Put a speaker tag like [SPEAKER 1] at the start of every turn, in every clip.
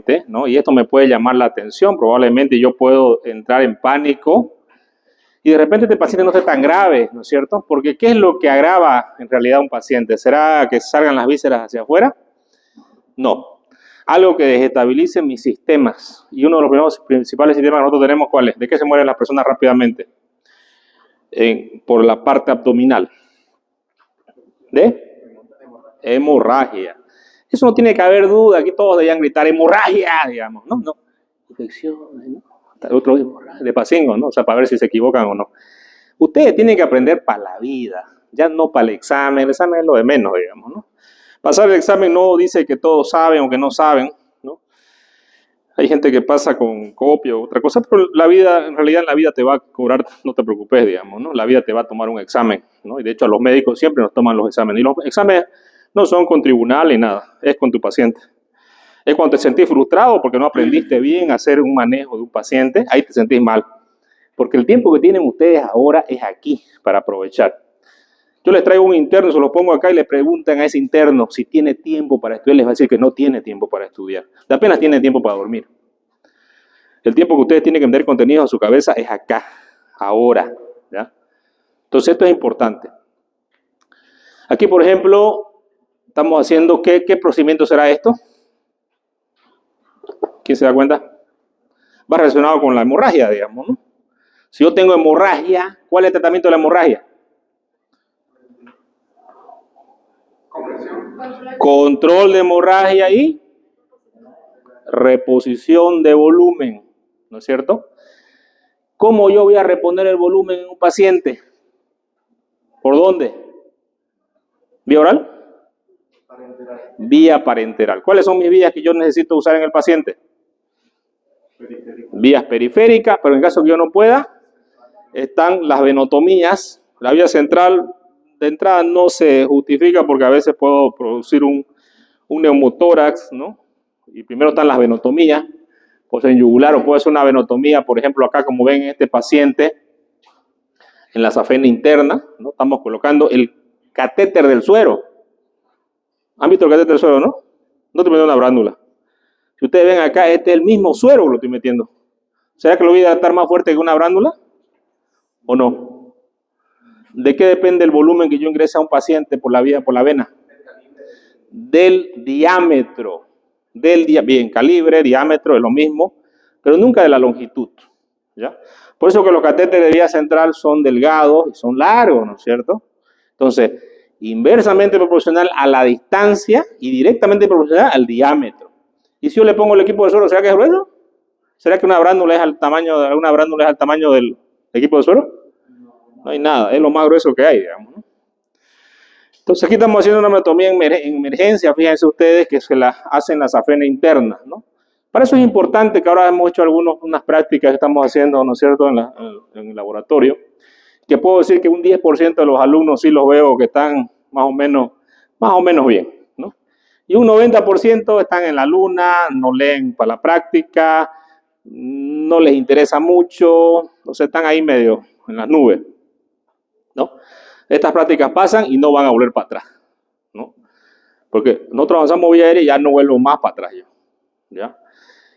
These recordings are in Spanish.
[SPEAKER 1] paciente, ¿no? Y esto me puede llamar la atención, probablemente yo puedo entrar en pánico y de repente este paciente no esté tan grave, ¿no es cierto? Porque ¿qué es lo que agrava en realidad a un paciente? ¿Será que salgan las vísceras hacia afuera? No. Algo que desestabilice mis sistemas. Y uno de los primeros principales sistemas que nosotros tenemos, ¿cuál es? ¿De qué se mueren las personas rápidamente? Por la parte abdominal. ¿De? Hemorragia. Eso no tiene que haber duda. Aquí todos deberían gritar hemorragia, digamos. No, no. Infecciones, ¿no? Otro de paciente, ¿no? O sea, para ver si se equivocan o no. Ustedes tienen que aprender para la vida, ya no para el examen es lo de menos, digamos, ¿no? Pasar el examen no dice que todos saben o que no saben, ¿no? Hay gente que pasa con copia o otra cosa, pero la vida, en realidad en la vida te va a cobrar, no te preocupes, digamos, ¿no? La vida te va a tomar un examen, ¿no? Y de hecho a los médicos siempre nos toman los exámenes. Y los exámenes no son con tribunal ni nada, es con tu paciente. Es cuando te sentís frustrado porque no aprendiste bien a hacer un manejo de un paciente, ahí te sentís mal. Porque el tiempo que tienen ustedes ahora es aquí para aprovechar. Yo les traigo un interno, se lo pongo acá y le preguntan a ese interno si tiene tiempo para estudiar, les va a decir que no tiene tiempo para estudiar. Apenas tiene tiempo para dormir. El tiempo que ustedes tienen que meter contenido a su cabeza es acá, ahora, ¿ya? Entonces esto es importante. Aquí, por ejemplo, estamos haciendo, ¿qué procedimiento será esto? ¿Quién se da cuenta? Va relacionado con la hemorragia, digamos, ¿no? Si yo tengo hemorragia, ¿cuál es el tratamiento de la hemorragia? Control de hemorragia y reposición de volumen, ¿no es cierto? ¿Cómo yo voy a reponer el volumen en un paciente? ¿Por dónde? ¿Vía oral? Vía parenteral. ¿Cuáles son mis vías que yo necesito usar en el paciente? Vías periféricas, pero en caso que yo no pueda, están las venotomías. La vía central de entrada no se justifica porque a veces puedo producir un neumotórax, ¿no? Y primero están las venotomías, pues en yugular o puede ser una venotomía, por ejemplo, acá como ven en este paciente, en la safena interna, ¿no? Estamos colocando el catéter del suero. ¿Han visto el catéter del suero, no? No estoy metiendo una brándula. Si ustedes ven acá, este es el mismo suero que lo estoy metiendo. ¿Será que lo voy a adaptar más fuerte que una brándula? ¿O no? ¿De qué depende el volumen que yo ingrese a un paciente por la vena? Del diámetro. Bien, calibre, diámetro es lo mismo, pero nunca de la longitud, ¿ya? Por eso que los catéteres de vía central son delgados y son largos, ¿no es cierto? Entonces, inversamente proporcional a la distancia y directamente proporcional al diámetro. ¿Y si yo le pongo el equipo de suero, será que es grueso? ¿Será que una brándula es al tamaño del equipo de suero? No hay nada, es lo más grueso que hay, digamos, ¿no? Entonces aquí estamos haciendo una anatomía en emergencia, fíjense ustedes que se la hacen la safena interna, ¿no? Para eso es importante que ahora hemos hecho unas prácticas que estamos haciendo, ¿no es cierto?, en el laboratorio, que puedo decir que un 10% de los alumnos sí los veo que están más o menos bien, ¿no? Y un 90% están en la luna, no leen para la práctica, no les interesa mucho, o sea, están ahí medio en las nubes, ¿no? Estas prácticas pasan y no van a volver para atrás, ¿no? Porque nosotros avanzamos vía aérea y ya no vuelvo más para atrás, ¿ya?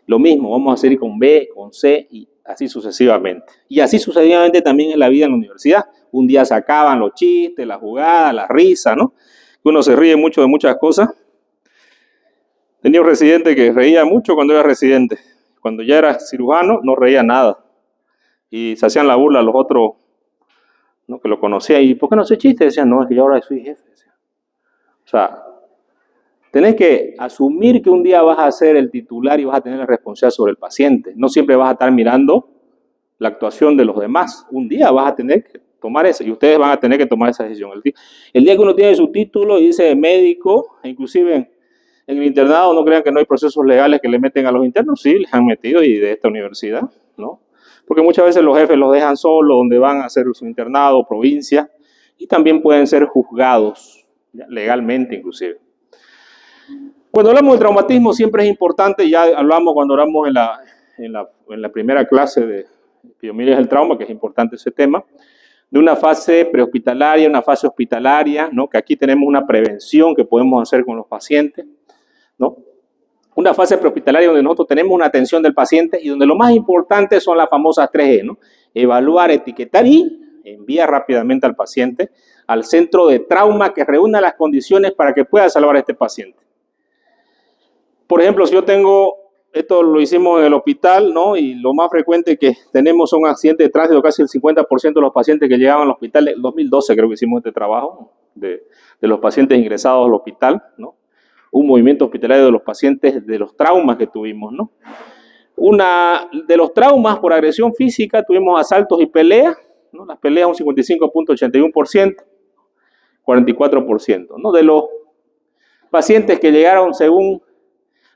[SPEAKER 1] Lo mismo, vamos a seguir con B, con C y así sucesivamente. Y así sucesivamente también en la vida en la universidad. Un día se acaban los chistes, la jugada, la risa, ¿no? Que uno se ríe mucho de muchas cosas. Tenía un residente que reía mucho cuando era residente. Cuando ya era cirujano no reía nada. Y se hacían la burla a los otros, ¿no?, que lo conocía. ¿Y por qué no hace chiste? Decían, no, es que yo ahora soy jefe. O sea, tenés que asumir que un día vas a ser el titular y vas a tener la responsabilidad sobre el paciente. No siempre vas a estar mirando la actuación de los demás. Un día vas a tener que tomar eso y ustedes van a tener que tomar esa decisión. El día que uno tiene su título y dice médico, inclusive en el internado, no crean que no hay procesos legales que le meten a los internos. Sí, les han metido y de esta universidad, ¿no? Porque muchas veces los jefes los dejan solos donde van a hacer su internado, provincia, y también pueden ser juzgados, ¿ya?, legalmente inclusive. Cuando hablamos de traumatismo siempre es importante, ya hablamos cuando hablamos en la primera clase de epidemiología del trauma, que es importante ese tema, de una fase prehospitalaria, una fase hospitalaria, ¿no?, que aquí tenemos una prevención que podemos hacer con los pacientes, ¿no? Una fase prehospitalaria donde nosotros tenemos una atención del paciente y donde lo más importante son las famosas 3E, ¿no? Evaluar, etiquetar y enviar rápidamente al paciente al centro de trauma que reúna las condiciones para que pueda salvar a este paciente. Por ejemplo, si yo tengo, esto lo hicimos en el hospital, ¿no? Y lo más frecuente que tenemos son accidentes de tránsito, casi el 50% de los pacientes que llegaban al hospital, en 2012 creo que hicimos este trabajo, de los pacientes ingresados al hospital, ¿no? Un movimiento hospitalario de los pacientes, de los traumas que tuvimos, ¿no? De los traumas por agresión física, tuvimos asaltos y peleas, ¿no? Las peleas un 55.81%, 44%, ¿no? De los pacientes que llegaron según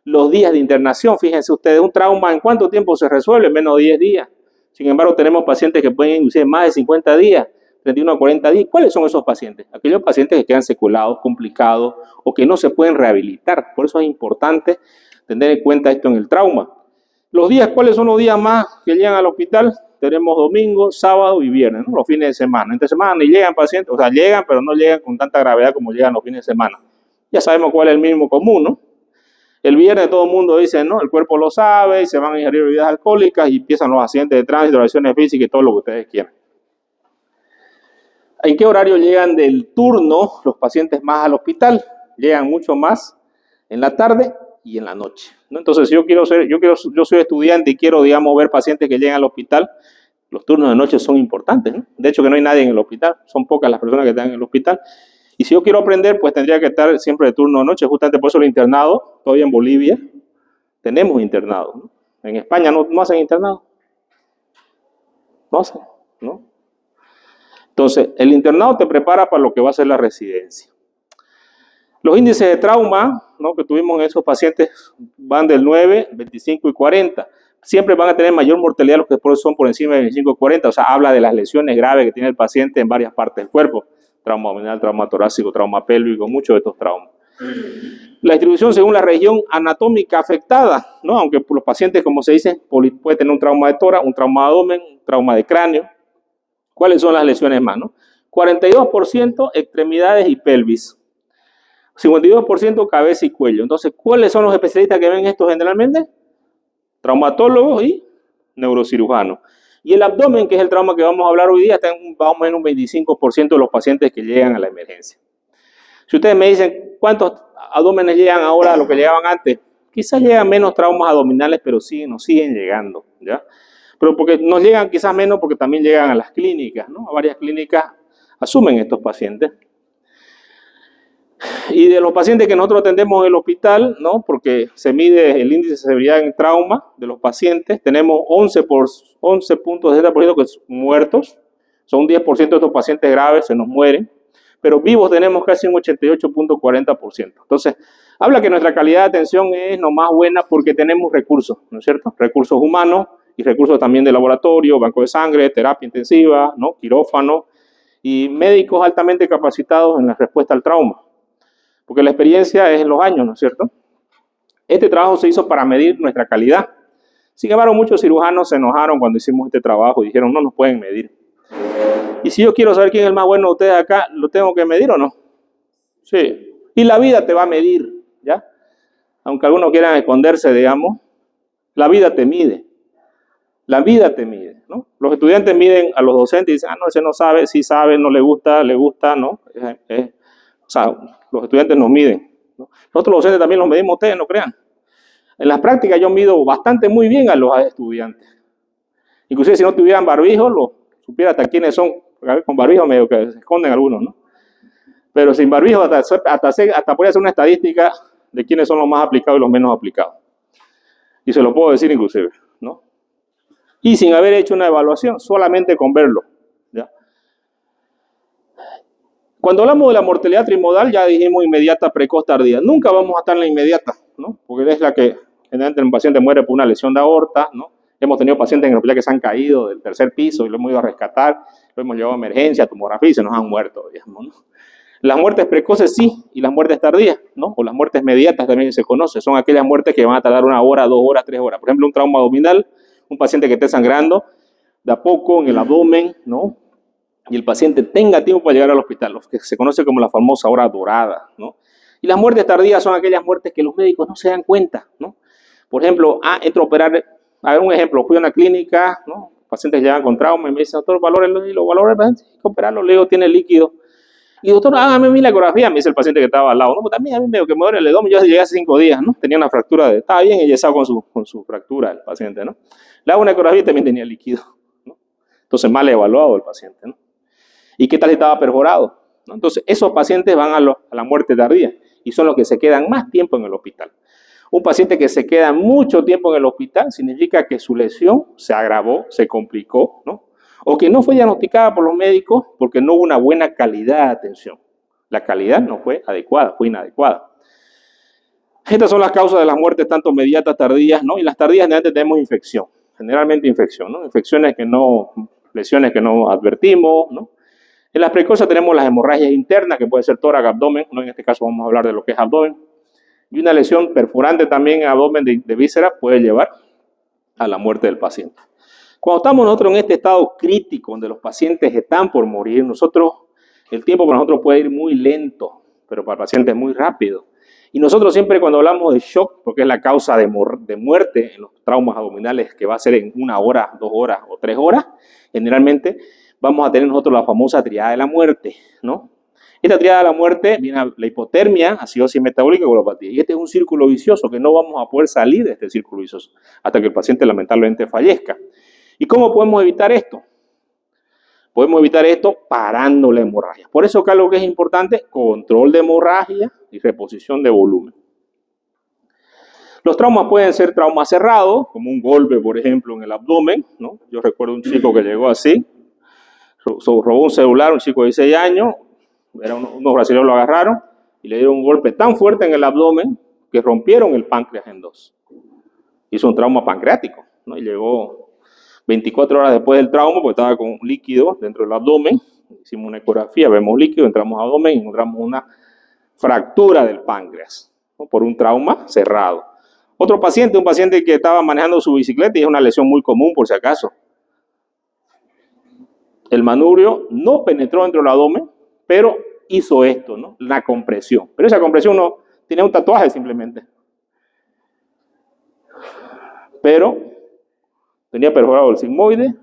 [SPEAKER 1] los días de internación, fíjense ustedes, un trauma, ¿en cuánto tiempo se resuelve? Menos de 10 días. Sin embargo, tenemos pacientes que pueden inducir más de 50 días, 31 a 40 días. ¿Cuáles son esos pacientes? Aquellos pacientes que quedan seculados, complicados o que no se pueden rehabilitar. Por eso es importante tener en cuenta esto en el trauma. Los días, ¿cuáles son los días más que llegan al hospital? Tenemos domingo, sábado y viernes, ¿no? Los fines de semana. Entre semana ni llegan pacientes, o sea, llegan, pero no llegan con tanta gravedad como llegan los fines de semana. Ya sabemos cuál es el mínimo común, ¿no? El viernes todo el mundo dice, no, el cuerpo lo sabe, y se van a ingerir bebidas alcohólicas y empiezan los accidentes de tránsito, lesiones físicas y todo lo que ustedes quieran. ¿En qué horario llegan del turno los pacientes más al hospital? Llegan mucho más en la tarde y en la noche, ¿no? Entonces, si yo soy estudiante y quiero, digamos, ver pacientes que llegan al hospital, los turnos de noche son importantes, ¿no? De hecho, que no hay nadie en el hospital, son pocas las personas que están en el hospital. Y si yo quiero aprender, pues tendría que estar siempre de turno de noche, justamente por eso el internado, todavía en Bolivia, tenemos internado, ¿no? En España no hacen internado. No hacen, ¿no? Entonces, el internado te prepara para lo que va a ser la residencia. Los índices de trauma, ¿no?, que tuvimos en esos pacientes van del 9, 25 y 40. Siempre van a tener mayor mortalidad los que son por encima de 25 y 40. O sea, habla de las lesiones graves que tiene el paciente en varias partes del cuerpo. Trauma abdominal, trauma torácico, trauma pélvico, muchos de estos traumas. La distribución según la región anatómica afectada, ¿no? Aunque los pacientes, como se dice, puede tener un trauma de tórax, un trauma de abdomen, un trauma de cráneo. ¿Cuáles son las lesiones más, no? 42% extremidades y pelvis. 52% cabeza y cuello. Entonces, ¿cuáles son los especialistas que ven esto generalmente? Traumatólogos y neurocirujanos. Y el abdomen, que es el trauma que vamos a hablar hoy día, está en más o menos un 25% de los pacientes que llegan a la emergencia. Si ustedes me dicen, ¿cuántos abdómenes llegan ahora a lo que llegaban antes? Quizás llegan menos traumas abdominales, pero nos siguen llegando, ¿ya? Pero porque nos llegan quizás menos porque también llegan a las clínicas, ¿no? A varias clínicas asumen estos pacientes. Y de los pacientes que nosotros atendemos en el hospital, ¿no?, porque se mide el índice de severidad en trauma de los pacientes, tenemos 11.60% que son muertos, son 10% de estos pacientes graves, se nos mueren, pero vivos tenemos casi un 88.40%. Entonces, habla que nuestra calidad de atención es no más buena porque tenemos recursos, ¿no es cierto? Recursos humanos y recursos también de laboratorio, banco de sangre, terapia intensiva, ¿no?, quirófano y médicos altamente capacitados en la respuesta al trauma. Porque la experiencia es en los años, ¿no es cierto? Este trabajo se hizo para medir nuestra calidad. Sin embargo, muchos cirujanos se enojaron cuando hicimos este trabajo y dijeron, no nos pueden medir. Y si yo quiero saber quién es el más bueno de ustedes acá, ¿lo tengo que medir o no? Sí. Y la vida te va a medir, ¿ya? Aunque algunos quieran esconderse, digamos, la vida te mide. La vida te mide, ¿no? Los estudiantes miden a los docentes y dicen, no, ese no sabe, sí sabe, no le gusta, ¿no? O sea, los estudiantes nos miden, ¿no? Nosotros los docentes también los medimos, ustedes no crean. En las prácticas yo mido bastante muy bien a los estudiantes. Inclusive si no tuvieran barbijo, supiera hasta quiénes son. Con barbijo medio que se esconden algunos, ¿no? Pero sin barbijo hasta podría hacer una estadística de quiénes son los más aplicados y los menos aplicados. Y se lo puedo decir inclusive, ¿no? Y sin haber hecho una evaluación, solamente con verlo, ¿ya? Cuando hablamos de la mortalidad trimodal, ya dijimos inmediata, precoz, tardía. Nunca vamos a estar en la inmediata, ¿no? Porque es la que generalmente un paciente muere por una lesión de aorta, ¿no? Hemos tenido pacientes en el hospital que se han caído del tercer piso y lo hemos ido a rescatar, lo hemos llevado a emergencia, a tomografía y se nos han muerto, digamos, ¿no? Las muertes precoces sí, y las muertes tardías, ¿no? O las muertes mediatas también se conoce, son aquellas muertes que van a tardar 1 hora, 2 horas, 3 horas. Por ejemplo, un trauma abdominal, un paciente que esté sangrando de a poco en el abdomen, ¿no? Y el paciente tenga tiempo para llegar al hospital, lo que se conoce como la famosa hora dorada, ¿no? Y las muertes tardías son aquellas muertes que los médicos no se dan cuenta, ¿no? Por ejemplo, entro a operar, a ver un ejemplo, fui a una clínica, ¿no? Pacientes llegan con trauma y me dicen, doctor, los valores hay que operarlo, le digo, tiene líquido. Y doctor, hágame mi ecografía, me dice el paciente que estaba al lado. No, pues también a mí me duele el abdomen, yo llegué hace 5 días, ¿no? Tenía una fractura, estaba bien enyesado con su fractura el paciente, ¿no? Le hago una ecografía y también tenía líquido, ¿no? Entonces, mal evaluado el paciente, ¿no? ¿Y qué tal si estaba perforado? ¿No? Entonces, esos pacientes van a la muerte tardía y son los que se quedan más tiempo en el hospital. Un paciente que se queda mucho tiempo en el hospital significa que su lesión se agravó, se complicó, ¿no? O que no fue diagnosticada por los médicos porque no hubo una buena calidad de atención. La calidad no fue adecuada, fue inadecuada. Estas son las causas de las muertes tanto inmediatas, tardías, ¿no? Y las tardías generalmente tenemos infección, generalmente infección, ¿no? Lesiones que no advertimos, ¿no? En las precoces tenemos las hemorragias internas, que puede ser tórax, abdomen, ¿no? En este caso vamos a hablar de lo que es abdomen. Y una lesión perforante también en abdomen de víscera puede llevar a la muerte del paciente. Cuando estamos nosotros en este estado crítico, donde los pacientes están por morir, el tiempo para nosotros puede ir muy lento, pero para el paciente es muy rápido. Y nosotros siempre cuando hablamos de shock, porque es la causa de muerte en los traumas abdominales, que va a ser en 1 hora, 2 horas o 3 horas, generalmente vamos a tener nosotros la famosa triada de la muerte, ¿no? Esta triada de la muerte viene la hipotermia, acidosis metabólica y coagulopatía. Y este es un círculo vicioso que no vamos a poder salir de este círculo vicioso hasta que el paciente lamentablemente fallezca. ¿Y cómo podemos evitar esto? Podemos evitar esto parando la hemorragia. Por eso acá lo que es importante, control de hemorragia y reposición de volumen. Los traumas pueden ser traumas cerrados, como un golpe, por ejemplo, en el abdomen, ¿no? Yo recuerdo un chico que llegó así, robó un celular, un chico de 16 años, unos brasileños lo agarraron y le dieron un golpe tan fuerte en el abdomen que rompieron el páncreas en 2. Hizo un trauma pancreático, ¿no? Y llegó 24 horas después del trauma, porque estaba con líquido dentro del abdomen. Hicimos una ecografía, vemos líquido, entramos al abdomen y encontramos una fractura del páncreas, ¿no? Por un trauma cerrado. Otro paciente, un paciente que estaba manejando su bicicleta y es una lesión muy común por si acaso. El manubrio no penetró dentro del abdomen, pero hizo esto, ¿no? La compresión. Pero esa compresión no tenía un tatuaje simplemente. Pero tenía perforado el sigmoide,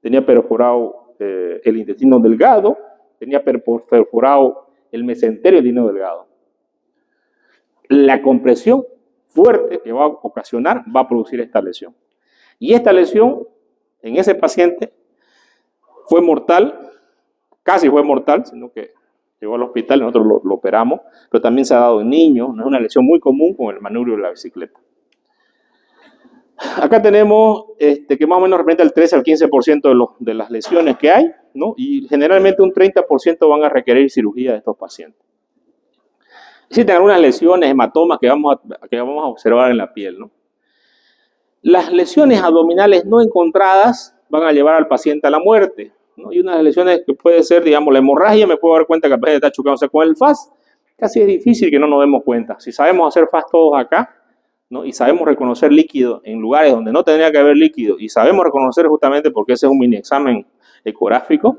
[SPEAKER 1] tenía perforado el intestino delgado, tenía perforado el mesenterio del intestino delgado. La compresión fuerte que va a ocasionar va a producir esta lesión. Y esta lesión en ese paciente fue mortal, casi fue mortal, sino que llegó al hospital y nosotros lo operamos, pero también se ha dado en niños, no es una lesión muy común con el manubrio de la bicicleta. Acá tenemos que más o menos representa el 13 al 15% de las lesiones que hay, ¿no? Y generalmente un 30% van a requerir cirugía de estos pacientes. Existen algunas lesiones, hematomas que vamos a observar en la piel, ¿no? Las lesiones abdominales no encontradas van a llevar al paciente a la muerte, ¿no? Y unas lesiones que puede ser, digamos, la hemorragia, me puedo dar cuenta que el paciente está chocándose con el FAS, casi es difícil que no nos demos cuenta. Si sabemos hacer FAS todos acá, ¿no? Y sabemos reconocer líquido en lugares donde no tendría que haber líquido, y sabemos reconocer justamente porque ese es un mini examen ecográfico,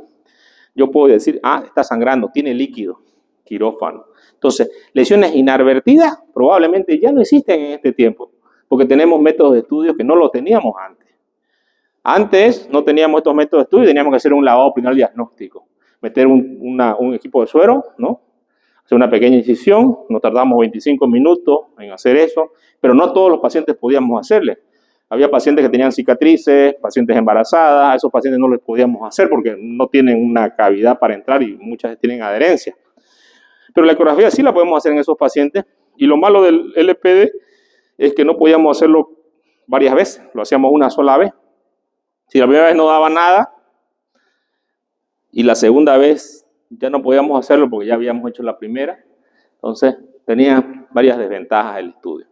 [SPEAKER 1] yo puedo decir, está sangrando, tiene líquido, quirófano. Entonces, lesiones inadvertidas probablemente ya no existen en este tiempo, porque tenemos métodos de estudio que no los teníamos antes. Antes no teníamos estos métodos de estudio, teníamos que hacer un lavado penal diagnóstico, meter un equipo de suero, ¿no? Hacer una pequeña incisión, nos tardamos 25 minutos en hacer eso, pero no todos los pacientes podíamos hacerle. Había pacientes que tenían cicatrices, pacientes embarazadas, a esos pacientes no les podíamos hacer porque no tienen una cavidad para entrar y muchas tienen adherencia. Pero la ecografía sí la podemos hacer en esos pacientes, y lo malo del LPD es que no podíamos hacerlo varias veces, lo hacíamos una sola vez. Si la primera vez no daba nada y la segunda vez ya no podíamos hacerlo porque ya habíamos hecho la primera, entonces tenía varias desventajas el estudio.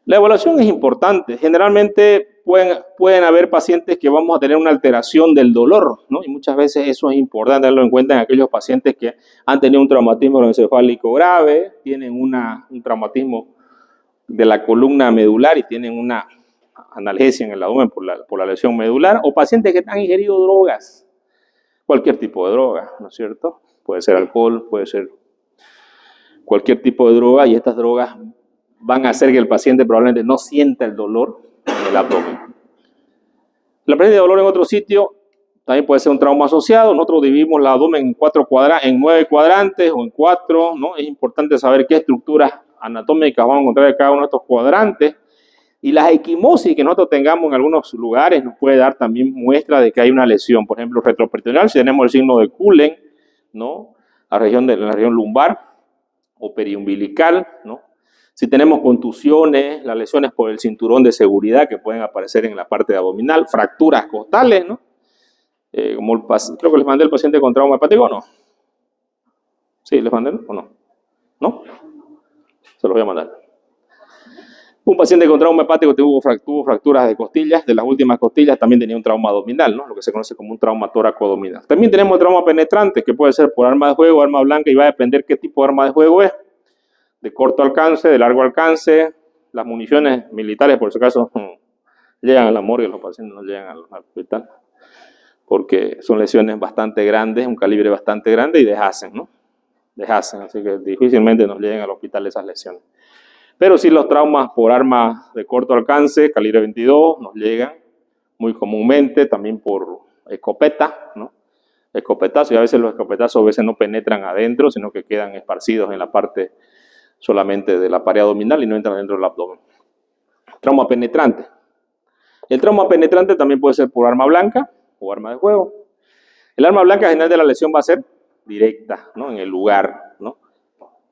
[SPEAKER 1] La evaluación es importante. Generalmente pueden haber pacientes que vamos a tener una alteración del dolor, ¿no? Y muchas veces eso es importante tenerlo en cuenta en aquellos pacientes que han tenido un traumatismo encefálico grave, tienen un traumatismo de la columna medular y tienen una analgesia en el abdomen por la lesión medular, o pacientes que han ingerido drogas, cualquier tipo de droga, ¿no es cierto? Puede ser alcohol, puede ser cualquier tipo de droga, y estas drogas van a hacer que el paciente probablemente no sienta el dolor en el abdomen. La pérdida de dolor en otro sitio también puede ser un trauma asociado. Nosotros dividimos el abdomen en 9 cuadrantes o en 4, ¿no? Es importante saber qué estructuras anatómicas vamos a encontrar en cada uno de estos cuadrantes. Y la equimosis que nosotros tengamos en algunos lugares nos puede dar también muestra de que hay una lesión. Por ejemplo, retroperitoneal, si tenemos el signo de Cullen, ¿no? La región lumbar o periumbilical, ¿no? Si tenemos contusiones, las lesiones por el cinturón de seguridad que pueden aparecer en la parte abdominal, fracturas costales, ¿no? Creo que les mandé el paciente con trauma hepático, ¿o no? ¿Sí, les mandé o no? ¿No? Se los voy a mandar. Un paciente con trauma hepático tuvo fracturas de costillas, de las últimas costillas, también tenía un trauma abdominal, ¿no? Lo que se conoce como un trauma tóraco-abdominal. También tenemos trauma penetrante, que puede ser por arma de juego, arma blanca, y va a depender qué tipo de arma de juego es. De corto alcance, de largo alcance. Las municiones militares, por si acaso, llegan a la morgue, los pacientes no llegan al hospital, porque son lesiones bastante grandes, un calibre bastante grande, y deshacen, ¿no? Deshacen, así que difícilmente nos lleguen al hospital esas lesiones. Pero sí los traumas por armas de corto alcance, calibre 22, nos llegan muy comúnmente, también por escopeta, ¿no? Escopetazos, y a veces los escopetazos a veces no penetran adentro, sino que quedan esparcidos en la parte solamente de la pared abdominal y no entran dentro del abdomen. Trauma penetrante. El trauma penetrante también puede ser por arma blanca o arma de juego. El arma blanca general de la lesión va a ser directa, ¿no? En el lugar, ¿no?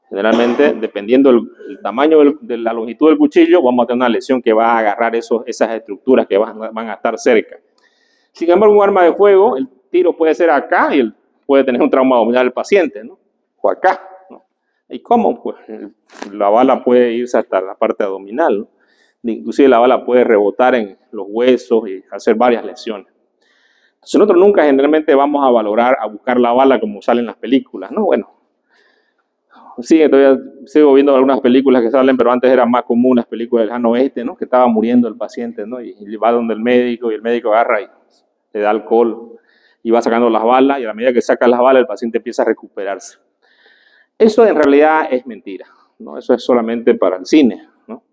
[SPEAKER 1] Generalmente, dependiendo del tamaño de la longitud del cuchillo, vamos a tener una lesión que va a agarrar esas estructuras que van a estar cerca. Sin embargo, un arma de fuego, el tiro puede ser acá y puede tener un trauma abdominal del paciente, ¿no? O acá, ¿no? ¿Y cómo? Pues la bala puede irse hasta la parte abdominal, ¿no? Inclusive la bala puede rebotar en los huesos y hacer varias lesiones. Entonces nosotros nunca generalmente vamos a buscar la bala como sale en las películas, ¿no? Bueno, sí, todavía sigo viendo algunas películas que salen, pero antes eran más comunes las películas del lejano oeste, ¿no? Que estaba muriendo el paciente, ¿no? Y va donde el médico, y el médico agarra y le da alcohol y va sacando las balas, y a la medida que saca las balas el paciente empieza a recuperarse. Eso en realidad es mentira, ¿no? Eso es solamente para el cine, ¿no?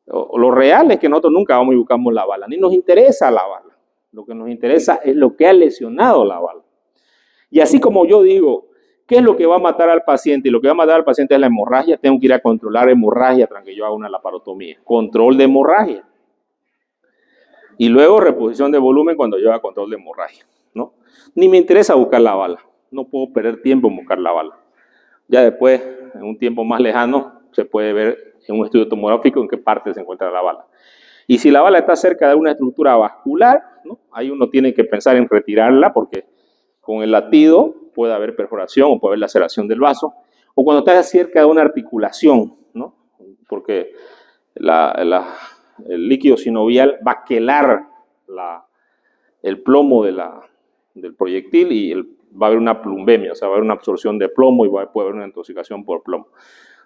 [SPEAKER 1] Lo real es que nosotros nunca vamos y buscamos la bala, ni nos interesa la bala. Lo que nos interesa es lo que ha lesionado la bala. Y así como yo digo, ¿qué es lo que va a matar al paciente? Y lo que va a matar al paciente es la hemorragia. Tengo que ir a controlar hemorragia tras que yo haga una laparotomía. Control de hemorragia. Y luego reposición de volumen cuando yo haga control de hemorragia, ¿no? Ni me interesa buscar la bala. No puedo perder tiempo en buscar la bala. Ya después, en un tiempo más lejano, se puede ver en un estudio tomográfico en qué parte se encuentra la bala. Y si la bala está cerca de una estructura vascular, ¿no? Ahí uno tiene que pensar en retirarla, porque con el latido puede haber perforación o puede haber laceración del vaso, o cuando está cerca de una articulación, ¿no? Porque el líquido sinovial va a quelar el plomo del proyectil, y va a haber una plumbemia, o sea, va a haber una absorción de plomo y puede haber una intoxicación por plomo.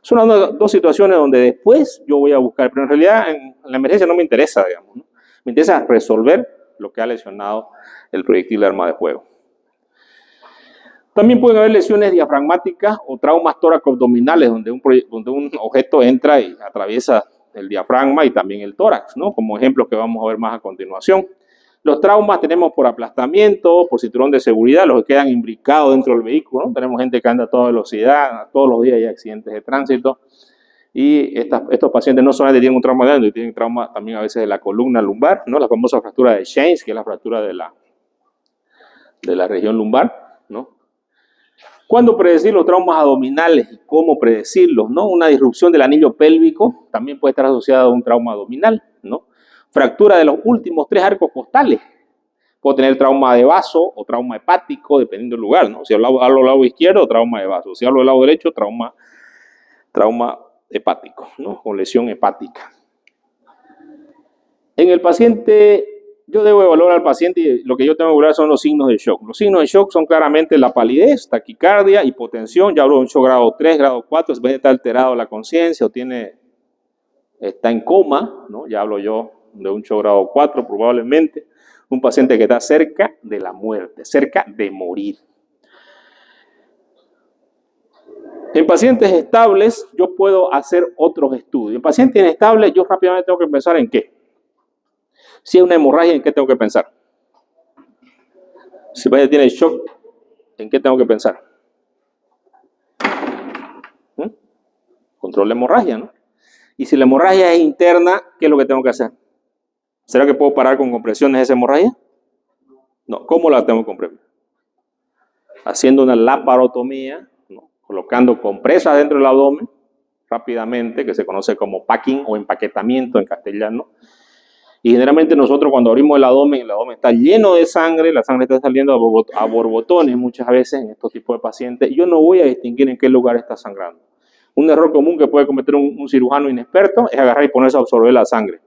[SPEAKER 1] Son dos situaciones donde después yo voy a buscar, pero en realidad en la emergencia no me interesa, digamos, ¿no? Me interesa resolver lo que ha lesionado el proyectil de arma de fuego. También pueden haber lesiones diafragmáticas o traumas tóraco-abdominales, donde un objeto entra y atraviesa el diafragma y también el tórax, ¿no? Como ejemplos que vamos a ver más a continuación. Los traumas tenemos por aplastamiento, por cinturón de seguridad, los que quedan imbricados dentro del vehículo, ¿no? Tenemos gente que anda a toda velocidad, todos los días hay accidentes de tránsito. Y estos pacientes no solamente tienen un trauma grande, tienen trauma también a veces de la columna lumbar, ¿no? La famosa fractura de Shanes, que es la fractura de la región lumbar, ¿no? ¿Cuándo predecir los traumas abdominales y cómo predecirlos, ¿no? Una disrupción del anillo pélvico también puede estar asociada a un trauma abdominal, ¿no? Fractura de los últimos 3 arcos costales. Puedo tener trauma de vaso o trauma hepático, dependiendo del lugar, ¿no? Si hablo del lado izquierdo, trauma de vaso. Si hablo del lado derecho, trauma hepático, ¿no? O lesión hepática. En el paciente, yo debo evaluar al paciente, y lo que yo tengo que evaluar son los signos de shock. Los signos de shock son claramente la palidez, taquicardia, hipotensión. Ya hablo de un shock grado 3, grado 4, si está alterado la conciencia o está en coma, ¿no? Ya hablo yo de un shock grado 4 probablemente. Un paciente que está cerca de la muerte, cerca de morir. En pacientes estables, yo puedo hacer otros estudios. En pacientes inestables, yo rápidamente tengo que pensar en qué. Si hay una hemorragia, ¿en qué tengo que pensar? Si el paciente tiene shock, ¿en qué tengo que pensar? Control de hemorragia, ¿no? Y si la hemorragia es interna, ¿qué es lo que tengo que hacer? ¿Será que puedo parar con compresiones esa hemorragia? No. ¿Cómo la tengo que comprimir? Haciendo una laparotomía, ¿no? Colocando compresas dentro del abdomen rápidamente, que se conoce como packing o empaquetamiento en castellano. Y generalmente nosotros cuando abrimos el abdomen está lleno de sangre, la sangre está saliendo a borbotones muchas veces en estos tipos de pacientes, y yo no voy a distinguir en qué lugar está sangrando. Un error común que puede cometer un cirujano inexperto es agarrar y ponerse a absorber la sangre.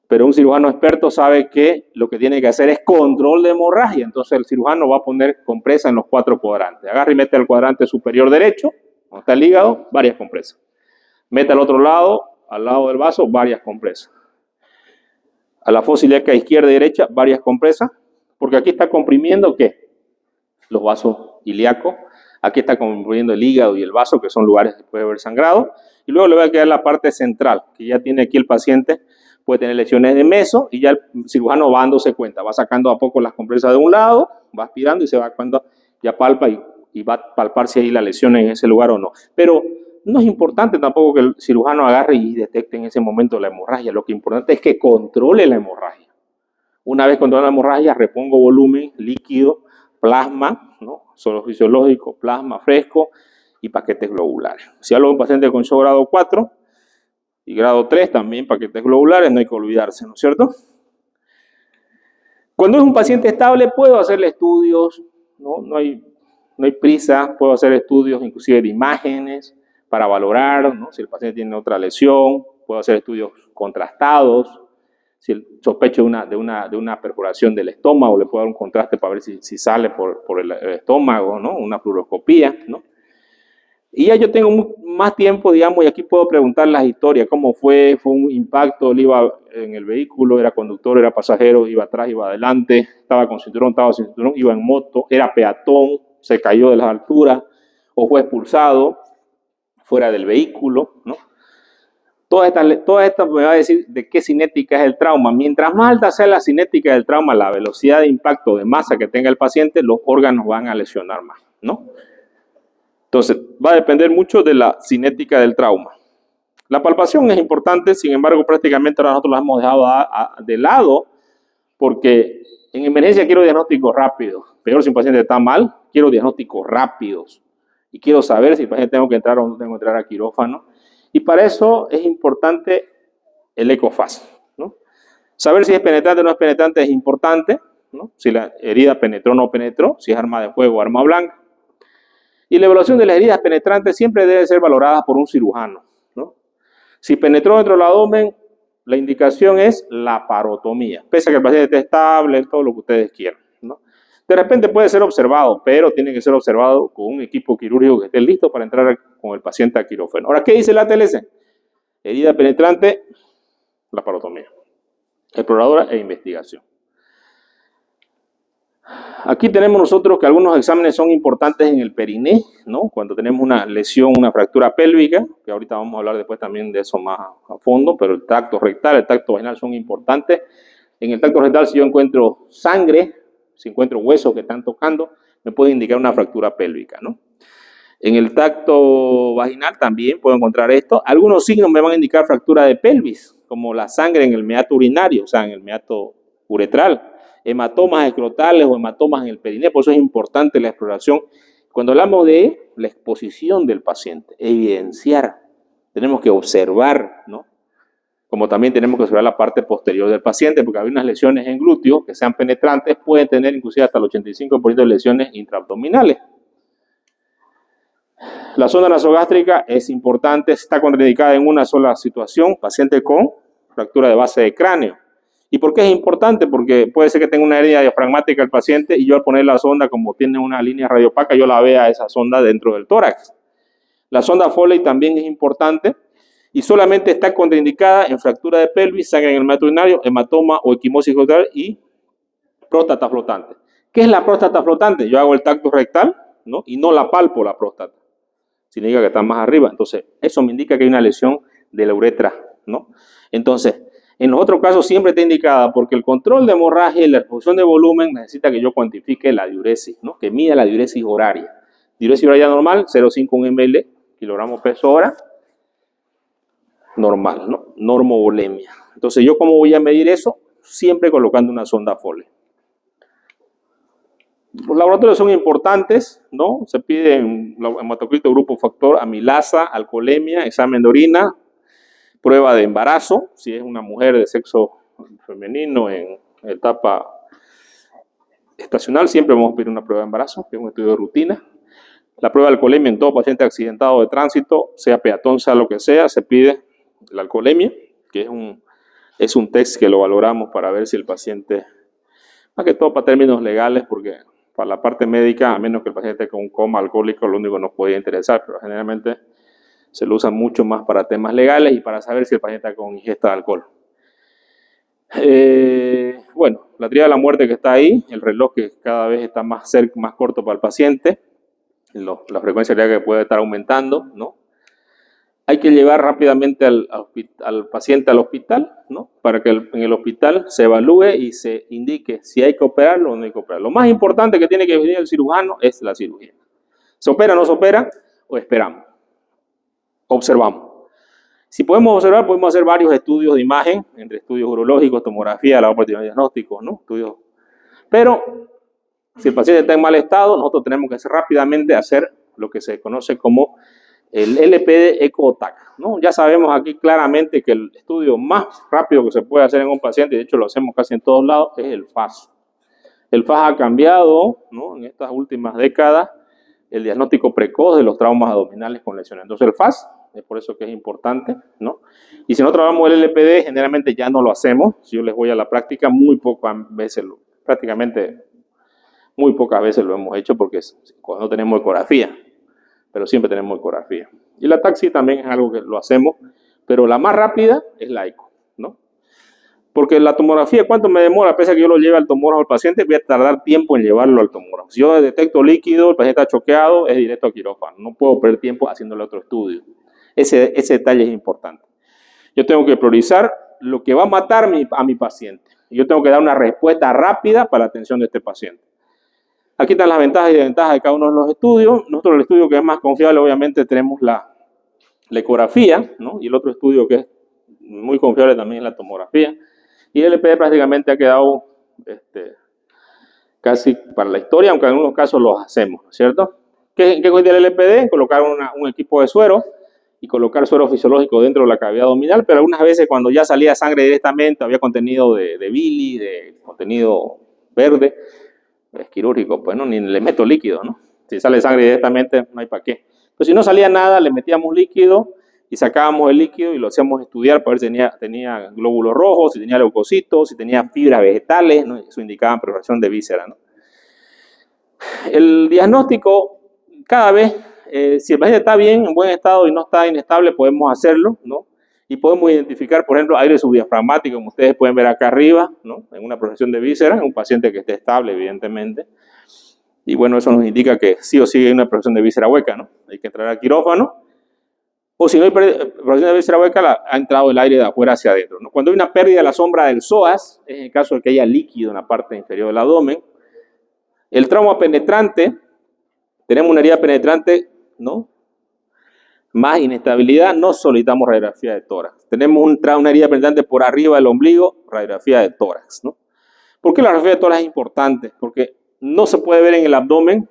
[SPEAKER 1] Pero un cirujano experto sabe que lo que tiene que hacer es control de hemorragia. Entonces el cirujano va a poner compresa en los 4 cuadrantes. Agarra y mete al cuadrante superior derecho, donde está el hígado, varias compresas. Mete al otro lado, al lado del vaso, varias compresas. A la fosa ilíaca izquierda y derecha, varias compresas. Porque aquí está comprimiendo, ¿qué? Los vasos ilíacos. Aquí está comprimiendo el hígado y el vaso, que son lugares que puede haber sangrado. Y luego le va a quedar la parte central, que ya tiene aquí el paciente. Puede tener lesiones de meso y ya el cirujano va dándose cuenta, va sacando a poco las compresas de un lado, va aspirando y se va cuando ya palpa y va a palpar si hay la lesión en ese lugar o no. Pero no es importante tampoco que el cirujano agarre y detecte en ese momento la hemorragia. Lo que es importante es que controle la hemorragia. Una vez controlada la hemorragia, repongo volumen, líquido, plasma, ¿no? Solo fisiológico, plasma fresco y paquetes globulares. Si hablo de un paciente con shock grado 4, y grado 3 también, paquetes globulares, no hay que olvidarse, ¿no es cierto? Cuando es un paciente estable, puedo hacerle estudios, no hay prisa, puedo hacer estudios inclusive de imágenes para valorar, ¿no? Si el paciente tiene otra lesión, puedo hacer estudios contrastados, si el sospecho de una perforación del estómago, le puedo dar un contraste para ver si sale por el estómago, ¿no? Una fluoroscopía, ¿no? Y ya yo tengo más tiempo, digamos, y aquí puedo preguntar las historias, cómo fue un impacto, él iba en el vehículo, era conductor, era pasajero, iba atrás, iba adelante, estaba con cinturón, estaba sin cinturón, iba en moto, era peatón, se cayó de las alturas, o fue expulsado fuera del vehículo, ¿no? Toda esta me va a decir de qué cinética es el trauma. Mientras más alta sea la cinética del trauma, la velocidad de impacto de masa que tenga el paciente, los órganos van a lesionar más, ¿no? Entonces, va a depender mucho de la cinética del trauma. La palpación es importante, sin embargo, prácticamente ahora nosotros la hemos dejado de lado, porque en emergencia quiero diagnósticos rápidos. Peor si un paciente está mal, quiero diagnósticos rápidos. Y quiero saber si el paciente tengo que entrar o no tengo que entrar a quirófano. Y para eso es importante el ecofaz, ¿no? Saber si es penetrante o no es penetrante es importante, ¿no? Si la herida penetró o no penetró, si es arma de fuego o arma blanca. Y la evaluación de las heridas penetrantes siempre debe ser valorada por un cirujano, ¿no? Si penetró dentro del abdomen, la indicación es laparotomía, pese a que el paciente esté estable, todo lo que ustedes quieran, ¿no? De repente puede ser observado, pero tiene que ser observado con un equipo quirúrgico que esté listo para entrar con el paciente a quirófano. Ahora, ¿qué dice la ATLS? Herida penetrante, laparotomía. Exploradora e investigación. Aquí tenemos nosotros que algunos exámenes son importantes en el periné, ¿no? Cuando tenemos una lesión, una fractura pélvica, que ahorita vamos a hablar después también de eso más a fondo, pero el tracto rectal, el tracto vaginal son importantes. En el tracto rectal, si yo encuentro sangre, si encuentro huesos que están tocando, me puede indicar una fractura pélvica, ¿no? En el tracto vaginal también puedo encontrar esto. Algunos signos me van a indicar fractura de pelvis, como la sangre en el meato urinario, o sea, en el meato uretral. Hematomas escrotales o hematomas en el periné, por eso es importante la exploración. Cuando hablamos de la exposición del paciente, evidenciar, tenemos que observar, ¿no? Como también tenemos que observar la parte posterior del paciente, porque hay unas lesiones en glúteos que sean penetrantes, pueden tener inclusive hasta el 85% de lesiones intraabdominales. La sonda nasogástrica es importante, está contraindicada en una sola situación, paciente con fractura de base de cráneo. ¿Y por qué es importante? Porque puede ser que tenga una herida diafragmática el paciente y yo al poner la sonda, como tiene una línea radiopaca, yo la vea esa sonda dentro del tórax. La sonda Foley también es importante y solamente está contraindicada en fractura de pelvis, sangre en el meato urinario, hematoma o equimosis escrotal y próstata flotante. ¿Qué es la próstata flotante? Yo hago el tacto rectal, ¿no? Y no la palpo la próstata. significa que está más arriba. Entonces, eso me indica que hay una lesión de la uretra, ¿no? Entonces, en los otros casos siempre está indicada porque el control de hemorragia y la reposición de volumen necesita que yo cuantifique la diuresis, ¿no? Que mida la diuresis horaria. Diuresis horaria normal, 0,5 ml, kilogramos peso hora, normal, ¿no? Normovolemia. Entonces, ¿yo cómo voy a medir eso? Siempre colocando una sonda Foley. Los laboratorios son importantes, ¿no? Se pide hematocrito grupo factor, amilasa, alcoholemia, examen de orina, prueba de embarazo, si es una mujer de sexo femenino en etapa estacional, siempre vamos a pedir una prueba de embarazo, que es un estudio de rutina. La prueba de alcoholemia en todo paciente accidentado de tránsito, sea peatón, sea lo que sea, se pide la alcoholemia, que es un test que lo valoramos para ver si el paciente, más que todo para términos legales, porque para la parte médica, a menos que el paciente con un coma alcohólico, lo único que nos podía interesar, pero generalmente se lo usa mucho más para temas legales y para saber si el paciente está con ingesta de alcohol. Bueno, la tríada de la muerte que está ahí, el reloj que cada vez está más corto para el paciente, la frecuencia cardíaca que puede estar aumentando, ¿no? Hay que llevar rápidamente al paciente al hospital, ¿no? Para que en el hospital se evalúe y se indique si hay que operarlo o no hay que operarlo. Lo más importante que tiene que venir el cirujano es la cirugía. ¿Se opera o no se opera? O esperamos. Observamos. Si podemos observar, podemos hacer varios estudios de imagen, entre estudios urológicos, tomografía, laboratorio de diagnóstico, ¿no? Estudios. Pero si el paciente está en mal estado, nosotros tenemos que rápidamente hacer lo que se conoce como el LPD ECO-TAC, ¿no? Ya sabemos aquí claramente que el estudio más rápido que se puede hacer en un paciente, y de hecho lo hacemos casi en todos lados, es el FAS. El FAS ha cambiado, ¿no? En estas últimas décadas el diagnóstico precoz de los traumas abdominales con lesiones. Entonces el FAS es por eso que es importante, ¿no? Y si nosotros trabajamos el LPD, generalmente ya no lo hacemos. Si yo les voy a la práctica, muy pocas veces, prácticamente muy pocas veces lo hemos hecho porque cuando no tenemos ecografía, pero siempre tenemos ecografía. Y la taxi también es algo que lo hacemos, pero la más rápida es la eco, ¿no? Porque la tomografía, ¿cuánto me demora? Pese a que yo lo lleve al tomógrafo al paciente, voy a tardar tiempo en llevarlo al tomógrafo. Si yo detecto líquido, el paciente está choqueado, es directo a quirófano. No puedo perder tiempo haciéndole otro estudio. Ese detalle es importante. Yo tengo que priorizar lo que va a matar a mi paciente. Yo tengo que dar una respuesta rápida para la atención de este paciente. Aquí están las ventajas y desventajas de cada uno de los estudios. Nosotros el estudio que es más confiable, obviamente, tenemos la ecografía, ¿no? Y el otro estudio que es muy confiable también es la tomografía. Y el LPD prácticamente ha quedado casi para la historia, aunque en algunos casos los hacemos, ¿cierto? ¿Qué consiste el LPD? Colocar un equipo de suero y colocar suero fisiológico dentro de la cavidad abdominal, pero algunas veces cuando ya salía sangre directamente, había contenido de bili, de contenido verde, es quirúrgico, pues no, ni le meto líquido, ¿no? Si sale sangre directamente, no hay para qué. Pero si no salía nada, le metíamos líquido y sacábamos el líquido y lo hacíamos estudiar para ver si tenía glóbulos rojos, si tenía leucocitos, si tenía fibras vegetales, ¿no? Eso indicaba preparación de víscera, ¿no? El diagnóstico, cada vez, si el paciente está bien, en buen estado y no está inestable, podemos hacerlo, ¿no? Y podemos identificar, por ejemplo, aire subdiafragmático, como ustedes pueden ver acá arriba, ¿no? En una proyección de víscera, en un paciente que esté estable, evidentemente. Y bueno, eso nos indica que sí o sí hay una proyección de víscera hueca, ¿no? Hay que entrar al quirófano. O si no hay proyección de víscera hueca, ha entrado el aire de afuera hacia adentro, ¿no? Cuando hay una pérdida de la sombra del psoas, es el caso de que haya líquido en la parte inferior del abdomen. El trauma penetrante, tenemos una herida penetrante, ¿no? Más inestabilidad, no solicitamos radiografía de tórax. Tenemos una herida penetrante por arriba del ombligo, radiografía de tórax, ¿no? ¿Por qué la radiografía de tórax es importante? Porque no se puede ver en el abdomen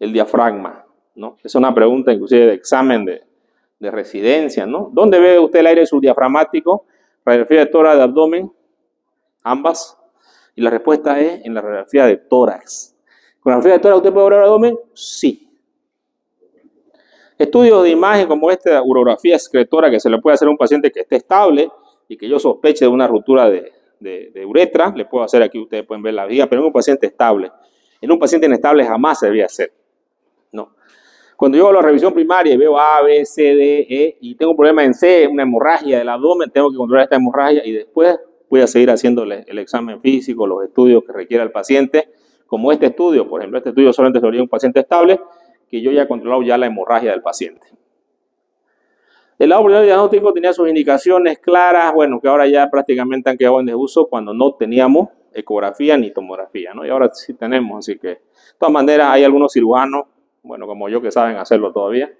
[SPEAKER 1] el diafragma, ¿no? Es una pregunta inclusive de examen de residencia, ¿no? ¿Dónde ve usted el aire subdiafragmático? Radiografía de tórax de abdomen, ambas. Y la respuesta es en la radiografía de tórax. ¿Con la radiografía de tórax usted puede ver el abdomen? Sí. Estudios de imagen como esta urografía excretora que se le puede hacer a un paciente que esté estable y que yo sospeche de una ruptura de uretra, le puedo hacer aquí, ustedes pueden ver la vejiga, pero en un paciente estable. En un paciente inestable jamás se debía hacer, ¿no? Cuando yo hago la revisión primaria y veo A, B, C, D, E y tengo un problema en C, una hemorragia del abdomen, tengo que controlar esta hemorragia y después voy a seguir haciéndole el examen físico, los estudios que requiera el paciente, como este estudio, por ejemplo, este estudio solamente sobre un paciente estable, que yo ya he controlado ya la hemorragia del paciente. El laboratorio diagnóstico tenía sus indicaciones claras, bueno, que ahora ya prácticamente han quedado en desuso cuando no teníamos ecografía ni tomografía, ¿no? Y ahora sí tenemos, así que de todas maneras hay algunos cirujanos, bueno, como yo, que saben hacerlo todavía.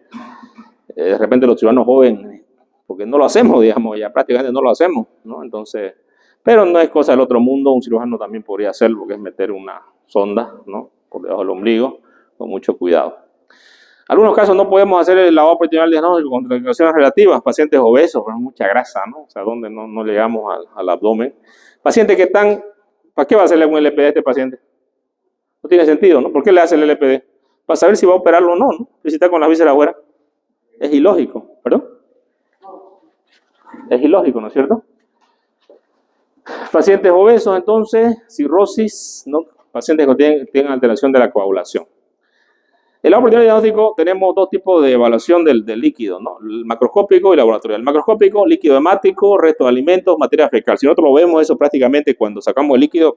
[SPEAKER 1] De repente los cirujanos jóvenes, porque no lo hacemos, digamos, ya prácticamente no lo hacemos, ¿no? Entonces, pero no es cosa del otro mundo, un cirujano también podría hacerlo, porque es meter una sonda, ¿no?, por debajo del ombligo, con mucho cuidado. En algunos casos no podemos hacer el lavado peritoneal diagnóstico con contraindicaciones relativas, pacientes obesos, con mucha grasa, ¿no? O sea, donde no llegamos al abdomen. Pacientes que están, ¿para qué va a hacerle un LPD a este paciente? No tiene sentido, ¿no? ¿Por qué le hace el LPD? Para saber si va a operarlo o no, ¿no? Si está con las vísceras afuera. Es ilógico, ¿perdón? Es ilógico, ¿no es cierto? Pacientes obesos, entonces, cirrosis, ¿no? Pacientes que tienen alteración de la coagulación. El laboratorio diagnóstico tenemos dos tipos de evaluación del líquido, ¿no? El macroscópico y el laboratorial. El macroscópico, líquido hemático, resto de alimentos, materia fecal. Si nosotros lo vemos eso prácticamente cuando sacamos el líquido,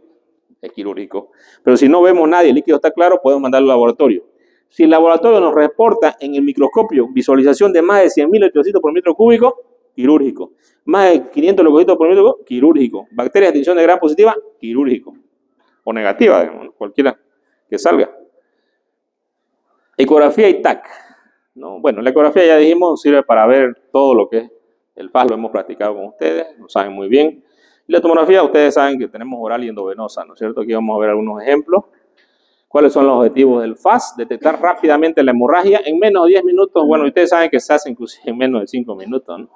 [SPEAKER 1] es quirúrgico. Pero si no vemos nadie, el líquido está claro, podemos mandarlo al laboratorio. Si el laboratorio nos reporta en el microscopio visualización de más de 100.000 eritrocitos por metro cúbico, quirúrgico. Más de 500 leucocitos por metro cúbico, quirúrgico. Bacterias de extinción de gram positiva, quirúrgico. O negativa, digamos, cualquiera que salga. Ecografía y TAC, ¿no? Bueno, la ecografía, ya dijimos, sirve para ver todo lo que es el FAS, lo hemos practicado con ustedes, lo saben muy bien. Y la tomografía, ustedes saben que tenemos oral y endovenosa, ¿no es cierto? Aquí vamos a ver algunos ejemplos. ¿Cuáles son los objetivos del FAS? Detectar rápidamente la hemorragia en menos de 10 minutos. Bueno, ustedes saben que se hace inclusive en menos de 5 minutos, ¿no?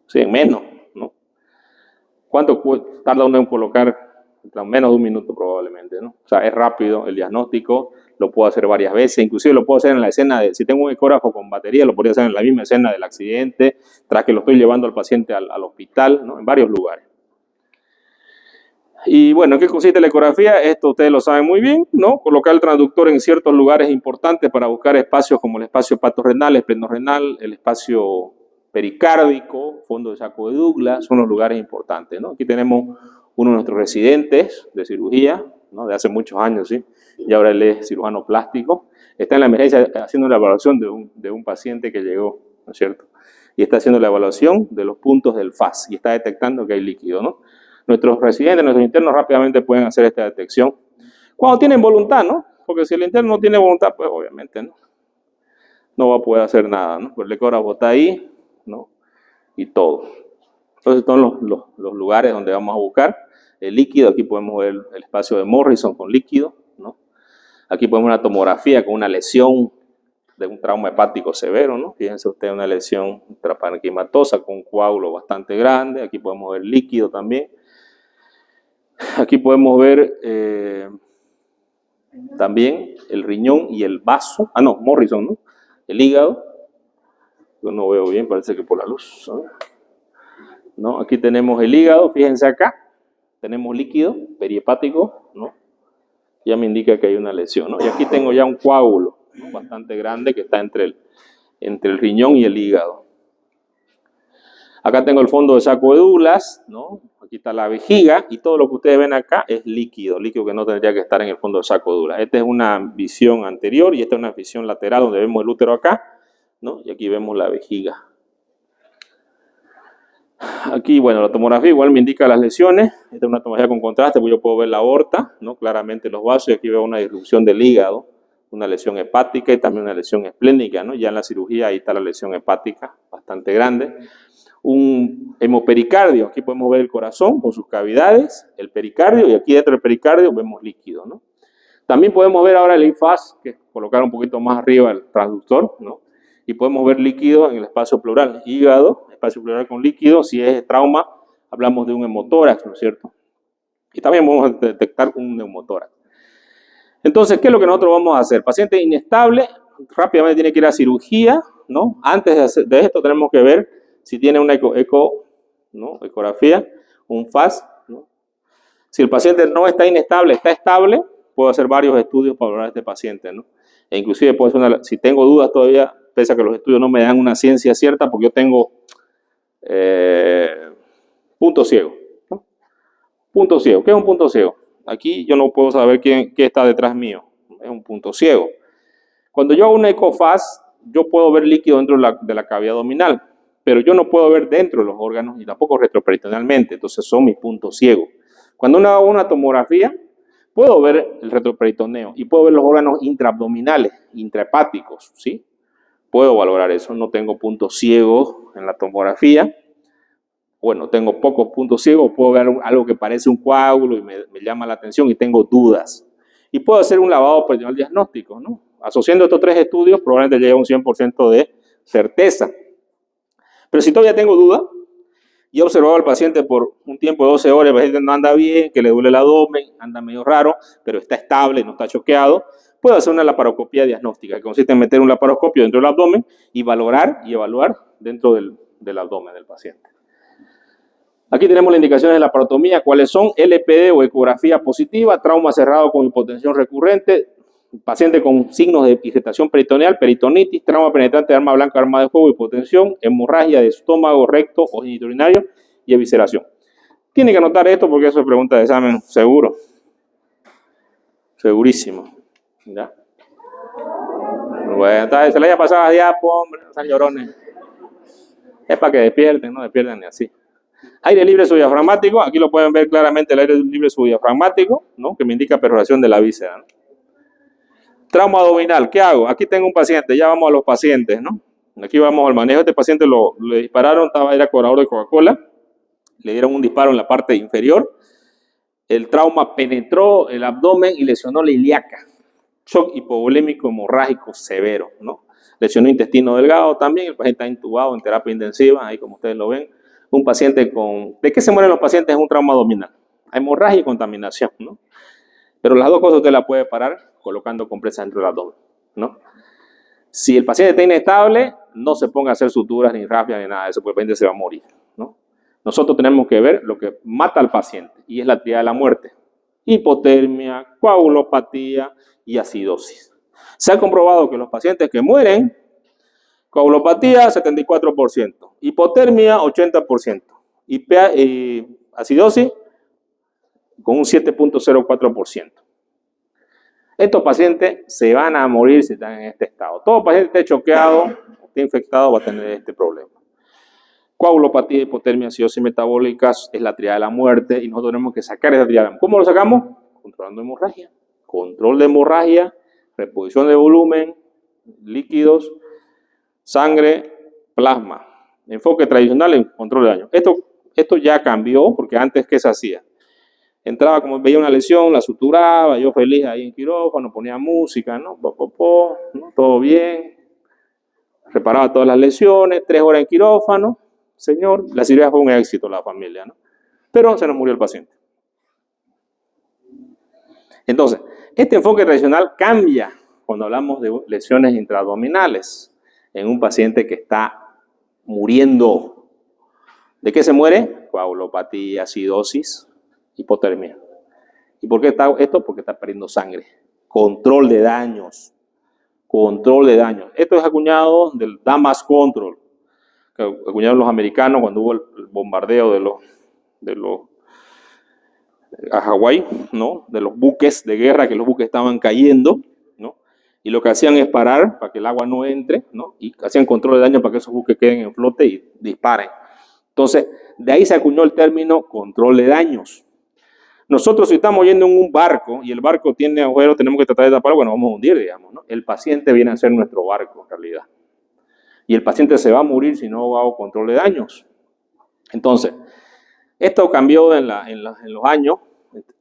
[SPEAKER 1] Sí, en menos, ¿no? ¿Cuánto tarda uno en colocar? Menos de un minuto probablemente, ¿no? O sea, es rápido el diagnóstico, lo puedo hacer varias veces, inclusive lo puedo hacer en la escena de, si tengo un ecógrafo con batería, lo podría hacer en la misma escena del accidente, tras que lo estoy llevando al paciente al hospital, ¿no? En varios lugares. Y bueno, ¿en qué consiste la ecografía? Esto ustedes lo saben muy bien, ¿no? Colocar el transductor en ciertos lugares importantes para buscar espacios como el espacio hepatorrenal, esplenorenal, el espacio pericárdico, fondo de saco de Douglas, son los lugares importantes, ¿no? Aquí tenemos uno de nuestros residentes de cirugía, ¿no?, de hace muchos años, ¿sí? Y ahora él es cirujano plástico. Está en la emergencia haciendo la evaluación de un paciente que llegó, ¿no es cierto? Y está haciendo la evaluación de los puntos del FAS y está detectando que hay líquido, ¿no? Nuestros residentes, nuestros internos rápidamente pueden hacer esta detección cuando tienen voluntad, ¿no? Porque si el interno no tiene voluntad, pues obviamente no va a poder hacer nada, ¿no? Pues el ecógrafo está ahí, ¿no? Y todo. Entonces son los lugares donde vamos a buscar el líquido. Aquí podemos ver el espacio de Morrison con líquido, ¿no? Aquí podemos ver una tomografía con una lesión de un trauma hepático severo, ¿no? Fíjense ustedes, una lesión intraparenquimatosa con un coágulo bastante grande. Aquí podemos ver líquido también. Aquí podemos ver también el riñón y el vaso. Ah, no, Morrison, ¿no? El hígado. Yo no veo bien, parece que por la luz, ¿no? Aquí tenemos el hígado, fíjense acá. Tenemos líquido perihepático, ¿no? Ya me indica que hay una lesión, ¿no? Y aquí tengo ya un coágulo, ¿no?, bastante grande que está entre el riñón y el hígado. Acá tengo el fondo de saco de Douglas, ¿no? Aquí está la vejiga y todo lo que ustedes ven acá es líquido que no tendría que estar en el fondo de saco de Douglas. Esta es una visión anterior y esta es una visión lateral donde vemos el útero acá, ¿no? Y aquí vemos la vejiga. Aquí, bueno, la tomografía igual me indica las lesiones. Esta es una tomografía con contraste, pues yo puedo ver la aorta, ¿no? Claramente los vasos, y aquí veo una disrupción del hígado, una lesión hepática y también una lesión esplénica, ¿no? Ya en la cirugía ahí está la lesión hepática, bastante grande. Un hemopericardio, aquí podemos ver el corazón con sus cavidades, el pericardio, y aquí dentro del pericardio vemos líquido, ¿no? También podemos ver ahora el IFAS, que es colocar un poquito más arriba el transductor, ¿no? Y podemos ver líquido en el espacio pleural, hígado, espacio pleural con líquido. Si es trauma, hablamos de un hemotórax, ¿no es cierto? Y también podemos detectar un neumotórax. Entonces, ¿qué es lo que nosotros vamos a hacer? Paciente inestable, rápidamente tiene que ir a cirugía, ¿no? Antes de esto tenemos que ver si tiene una ¿no?, ecografía, un FAS, ¿no? Si el paciente no está inestable, está estable, puedo hacer varios estudios para valorar a este paciente, ¿no? E inclusive puedo hacer si tengo dudas todavía, pese a que los estudios no me dan una ciencia cierta, porque yo tengo punto ciego, ¿no? Punto ciego. ¿Qué es un punto ciego? Aquí yo no puedo saber qué está detrás mío. Es un punto ciego. Cuando yo hago una ecofaz, yo puedo ver líquido dentro de la cavidad abdominal, pero yo no puedo ver dentro de los órganos y tampoco retroperitonealmente, entonces son mis puntos ciegos. Cuando uno hago una tomografía, puedo ver el retroperitoneo y puedo ver los órganos intraabdominales, intrahepáticos, ¿sí? Puedo valorar eso, no tengo puntos ciegos en la tomografía. Bueno, tengo pocos puntos ciegos, puedo ver algo que parece un coágulo y me llama la atención y tengo dudas. Y puedo hacer un lavado peritoneal diagnóstico, ¿no? Asociando estos 3 estudios, probablemente llegue a un 100% de certeza. Pero si todavía tengo duda, y he observado al paciente por un tiempo de 12 horas, el paciente no anda bien, que le duele el abdomen, anda medio raro, pero está estable, no está choqueado, puedo hacer una laparoscopía diagnóstica, que consiste en meter un laparoscopio dentro del abdomen y valorar y evaluar dentro del abdomen del paciente. Aquí tenemos las indicaciones de la laparotomía, cuáles son: LPD o ecografía positiva, trauma cerrado con hipotensión recurrente, paciente con signos de irritación peritoneal, peritonitis, trauma penetrante de arma blanca, arma de fuego, hipotensión, hemorragia de estómago, recto o genitourinario y evisceración. Tiene que anotar esto porque eso es pregunta de examen, seguro. Segurísimo. ¿Ya? Bueno, se le haya pasado a diapo, hombre, no sean llorones. Es para que despierten, no despierten ni así. Aire libre subdiafragmático, aquí lo pueden ver claramente, el aire libre subdiafragmático, ¿no? Que me indica perforación de la víscera, ¿no? Trauma abdominal, ¿qué hago? Aquí tengo un paciente, ya vamos a los pacientes, ¿no? Aquí vamos al manejo. Este paciente le dispararon, era cobrador de Coca-Cola, le dieron un disparo en la parte inferior, el trauma penetró el abdomen y lesionó la ilíaca. Shock hipovolémico hemorrágico severo, ¿no? Lesionó intestino delgado también, el paciente está intubado en terapia intensiva, ahí como ustedes lo ven. Un paciente con... ¿De qué se mueren los pacientes? Es un trauma abdominal. Hemorragia y contaminación, ¿no? Pero las dos cosas usted las puede parar colocando compresas dentro del abdomen, ¿no? Si el paciente está inestable, no se ponga a hacer suturas ni rafias ni nada de eso, porque el paciente se va a morir, ¿no? Nosotros tenemos que ver lo que mata al paciente, y es la tríada de la muerte: hipotermia, coagulopatía y acidosis. Se ha comprobado que los pacientes que mueren, coagulopatía 74%, hipotermia 80%, y acidosis con un 7.04%. Estos pacientes se van a morir si están en este estado. Todo paciente que esté choqueado, esté infectado, va a tener este problema. Coagulopatía, hipotermia, acidosis metabólicas es la tríada de la muerte y nosotros tenemos que sacar esa tríada. ¿Cómo lo sacamos? Controlando hemorragia. Control de hemorragia, reposición de volumen, líquidos, sangre, plasma. Enfoque tradicional en control de daño. Esto ya cambió porque antes, ¿qué se hacía? Entraba, como veía una lesión, la suturaba, yo feliz ahí en quirófano, ponía música, ¿no? ¿no? Todo bien. Reparaba todas las lesiones, 3 horas en quirófano. Señor, la cirugía fue un éxito, la familia, ¿no? Pero se nos murió el paciente. Entonces, este enfoque tradicional cambia cuando hablamos de lesiones intraabdominales en un paciente que está muriendo. ¿De qué se muere? Coagulopatía, acidosis, hipotermia. ¿Y por qué está esto? Porque está perdiendo sangre. Control de daños. Control de daños. Esto es acuñado del Damage Control, que acuñaron los americanos cuando hubo el bombardeo a Hawái, ¿no? De los buques de guerra, que los buques estaban cayendo, ¿no? Y lo que hacían es parar para que el agua no entre, ¿no? Y hacían control de daño para que esos buques queden en flote y disparen. Entonces, de ahí se acuñó el término control de daños. Nosotros, si estamos yendo en un barco y el barco tiene agujeros, tenemos que tratar de taparlo, bueno, vamos a hundir, digamos, ¿no? El paciente viene a ser nuestro barco, en realidad. Y el paciente se va a morir si no hago control de daños. Entonces, esto cambió en los años.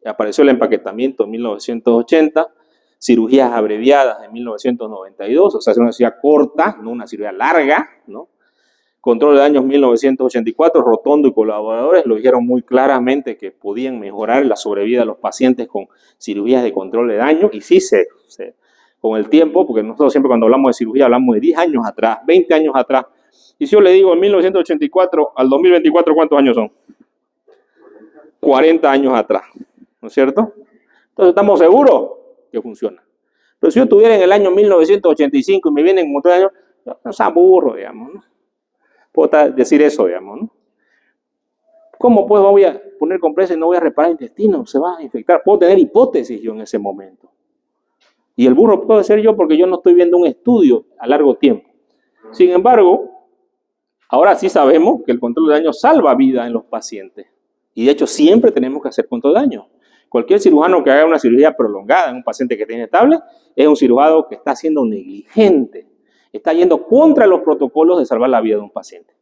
[SPEAKER 1] Apareció el empaquetamiento en 1980, cirugías abreviadas en 1992, o sea, una cirugía corta, no una cirugía larga, ¿no? Control de daños 1984, Rotondo y colaboradores lo dijeron muy claramente que podían mejorar la sobrevida de los pacientes con cirugías de control de daño, y sí con el tiempo, porque nosotros siempre cuando hablamos de cirugía hablamos de 10 años atrás, 20 años atrás, y si yo le digo en 1984 al 2024, ¿cuántos años son? 40 años atrás, ¿no es cierto? Entonces estamos seguros que funciona. Pero si yo estuviera en el año 1985 y me vienen un montón de años, no se aburro, digamos, ¿no? Puedo decir eso, digamos, ¿no? ¿Cómo pues voy a poner compresa y no voy a reparar el intestino? Se va a infectar. Puedo tener hipótesis yo en ese momento. Y el burro puedo ser yo porque yo no estoy viendo un estudio a largo tiempo. Sin embargo, ahora sí sabemos que el control de daño salva vida en los pacientes. Y de hecho siempre tenemos que hacer control de daño. Cualquier cirujano que haga una cirugía prolongada en un paciente que tiene estable es un cirujano que está siendo negligente. Está yendo contra los protocolos de salvar la vida de un paciente.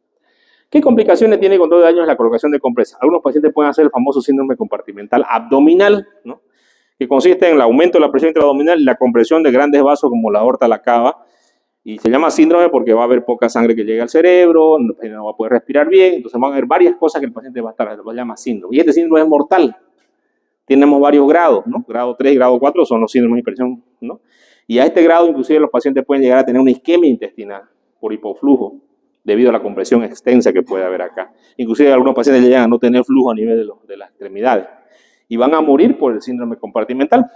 [SPEAKER 1] ¿Qué complicaciones tiene el control de daño en la colocación de compresas? Algunos pacientes pueden hacer el famoso síndrome compartimental abdominal, ¿no? Que consiste en el aumento de la presión intraabdominal y la compresión de grandes vasos como la aorta, la cava. Y se llama síndrome porque va a haber poca sangre que llegue al cerebro, no va a poder respirar bien, entonces van a haber varias cosas que el paciente va a estar, lo llama síndrome. Y este síndrome es mortal. Tenemos varios grados, ¿no? Grado 3 y grado 4 son los síndromes de hipertensión, ¿no? Y a este grado inclusive los pacientes pueden llegar a tener una isquemia intestinal por hipoflujo, debido a la compresión extensa que puede haber acá. Inclusive algunos pacientes llegan a no tener flujo a nivel de las extremidades. Y van a morir por el síndrome compartimental.